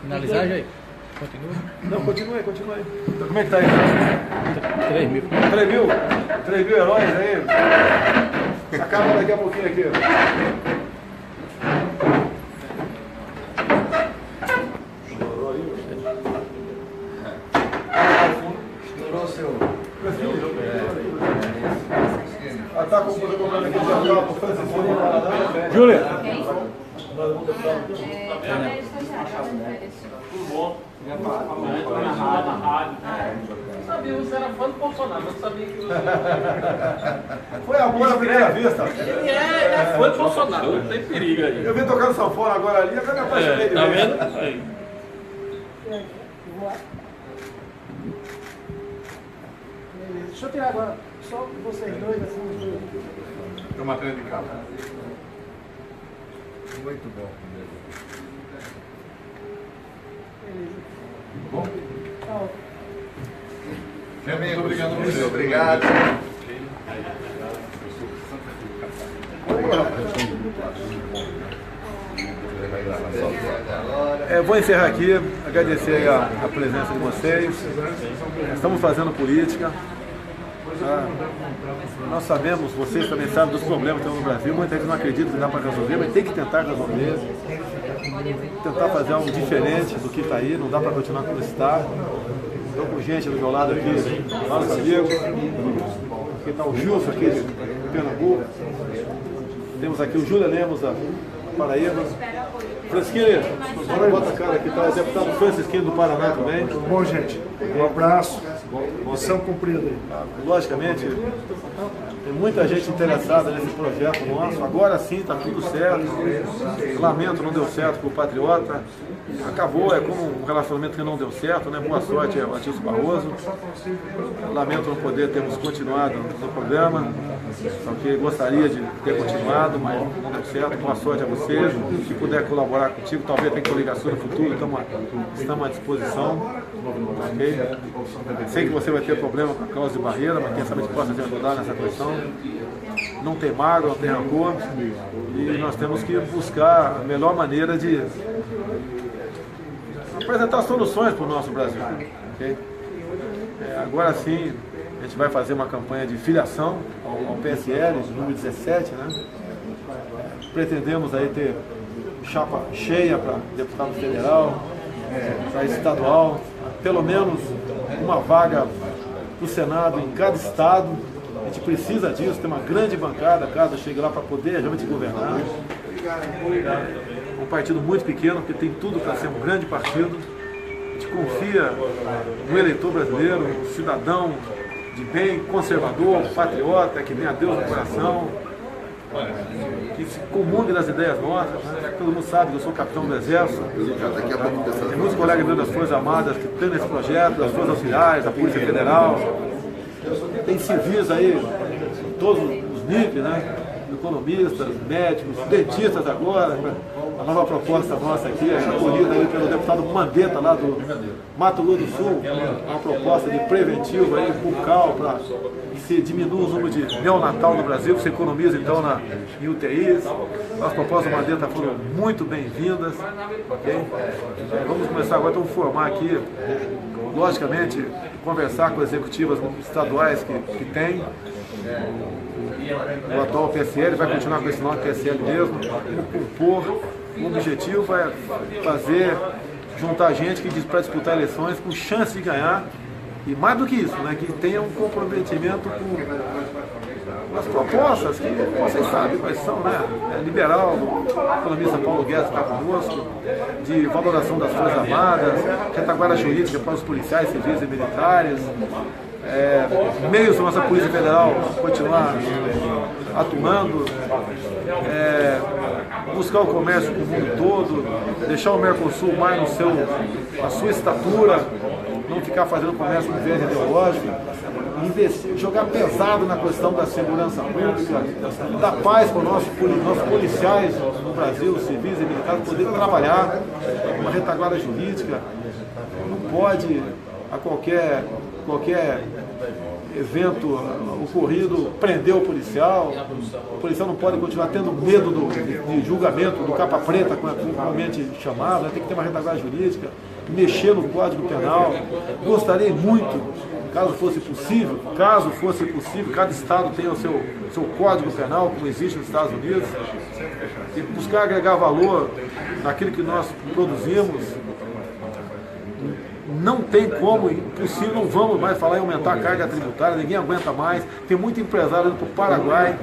Finalizar, Jair? Continua? Não, continue aí. Então, como é que tá aí? 3.000. 3.000 heróis aí. Acaba daqui a pouquinho aqui. Estourou o seu. Tá comprando aqui de jornal para fazer Júlia! Tudo bom? Na rádio. Eu sabia que você era fã do Bolsonaro, mas não sabia que você... Foi amor à primeira vista. Ele é fã do Bolsonaro, não tem perigo aí. Eu vim tocando sanfona agora ali, agora me apaixonei de Tá vez. vendo? Aí. Deixa eu tirar agora só vocês dois, assim, os dois. É uma matéria de capa. Muito bom. Bom? Tchau. Muito obrigado a você. Obrigado. Vou encerrar aqui, agradecer a presença de vocês. Estamos fazendo política. Nós sabemos, vocês também sabem dos problemas que tem no Brasil. Muita gente não acredita que dá para resolver, mas tem que tentar resolver. Tentar fazer algo diferente do que está aí, não dá para continuar como está. Estou com gente do meu lado aqui, vários amigos. Aqui está o Gilson, aqui de Pernambuco. Temos aqui o Júlio Lemos, da Paraíba. Francisquinho, bota a cara aqui, está o deputado Francisquinho do Paraná também. Tudo bom, gente? Um abraço. Missão cumprida aí. Logicamente, tem muita gente interessada nesse projeto nosso. Agora sim está tudo certo. Lamento, não deu certo para o Patriota. Acabou, é como um relacionamento que não deu certo, né? Boa sorte ao Atílio Barroso. Lamento não poder termos continuado no programa, só que gostaria de ter continuado, mas não deu certo. Boa sorte a vocês. Se puder colaborar contigo, talvez tenha coligação no futuro, estamos à disposição. Okay? Sei que você vai ter problema com a causa de barreira, mas quem sabe a gente possa te ajudar nessa questão. Não tem mágoa, não tem rancor, e nós temos que buscar a melhor maneira de apresentar soluções para o nosso Brasil. Okay? Agora sim, a gente vai fazer uma campanha de filiação ao PSL, número 17, né? Pretendemos aí ter chapa cheia para deputado federal, para estadual, pelo menos uma vaga para o Senado em cada estado. A gente precisa disso, tem uma grande bancada, caso chegue lá, para poder realmente governar. Um partido muito pequeno, que tem tudo para ser um grande partido. A gente confia no eleitor brasileiro, um cidadão de bem, conservador, patriota, que tem a Deus no coração, que se comungue das ideias nossas. Né? Todo mundo sabe que eu sou capitão do Exército. Tem muitos colegas meus das Forças Armadas que têm esse projeto, das Forças Auxiliares, da Polícia Federal. Tem civis aí, todos os níveis, né? Economistas, médicos, dentistas agora. A nova proposta nossa aqui é acolhida aí pelo deputado Mandetta, lá do Mato Grosso do Sul, uma proposta de preventivo aí, bucal, para que se diminua o número de neonatal no Brasil, que se economiza então em UTIs. As propostas do Mandetta foram muito bem-vindas. Okay? Vamos começar agora, vamos formar aqui, logicamente, conversar com executivas estaduais que tem. O atual PSL vai continuar com esse nome PSL mesmo. Vamos compor. O objetivo é juntar gente que diz para disputar eleições com chance de ganhar, e mais do que isso, né, que tenha um comprometimento com as propostas que vocês sabem quais são, né? Liberal, o economista Paulo Guedes está conosco, de valoração das Forças Armadas, retaguarda jurídica para os policiais, civis e militares, meios para a nossa Polícia Federal continuar atuando, buscar o comércio com o mundo todo, deixar o Mercosul mais na sua estatura, não ficar fazendo comércio com viés ideológico, investir, jogar pesado na questão da segurança pública, dar paz para os nossos policiais no Brasil, civis e militares, poder trabalhar, uma retaguarda jurídica. Não pode, a qualquer evento ocorrido, prender o policial não pode continuar tendo medo de julgamento, do capa preta, comumente chamado, né? Tem que ter uma retaguarda jurídica, mexer no Código Penal. Gostaria muito, caso fosse possível, cada estado tenha o seu Código Penal, como existe nos Estados Unidos, e buscar agregar valor naquilo que nós produzimos. Não tem como, impossível, não vamos mais falar em aumentar a carga tributária, ninguém aguenta mais. Tem muito empresário indo para o Paraguai,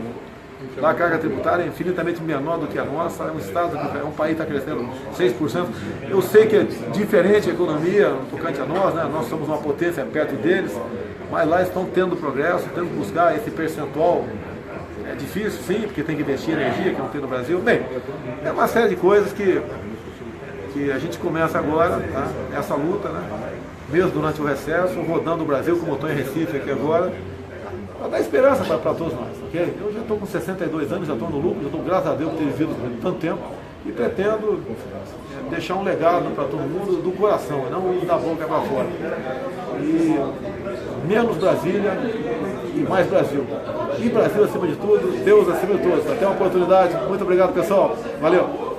lá a carga tributária é infinitamente menor do que a nossa. É um estado, é um país que está crescendo 6%. Eu sei que é diferente a economia no tocante a nós, né? Nós somos uma potência perto deles, mas lá estão tendo progresso, tendo que buscar esse percentual. É difícil, sim, porque tem que investir em energia, que não tem no Brasil. Bem, é uma série de coisas que a gente começa agora, tá? Essa luta, né? Mesmo durante o recesso, rodando o Brasil, como eu estou em Recife aqui agora, para dar esperança para todos nós, ok? Eu já estou com 62 anos, já estou no lucro, já estou, graças a Deus, por ter vivido tanto tempo, e pretendo deixar um legado para todo mundo do coração, não da boca para fora. E menos Brasília e mais Brasil. E Brasil acima de tudo, Deus acima de todos. Até uma oportunidade. Muito obrigado, pessoal. Valeu!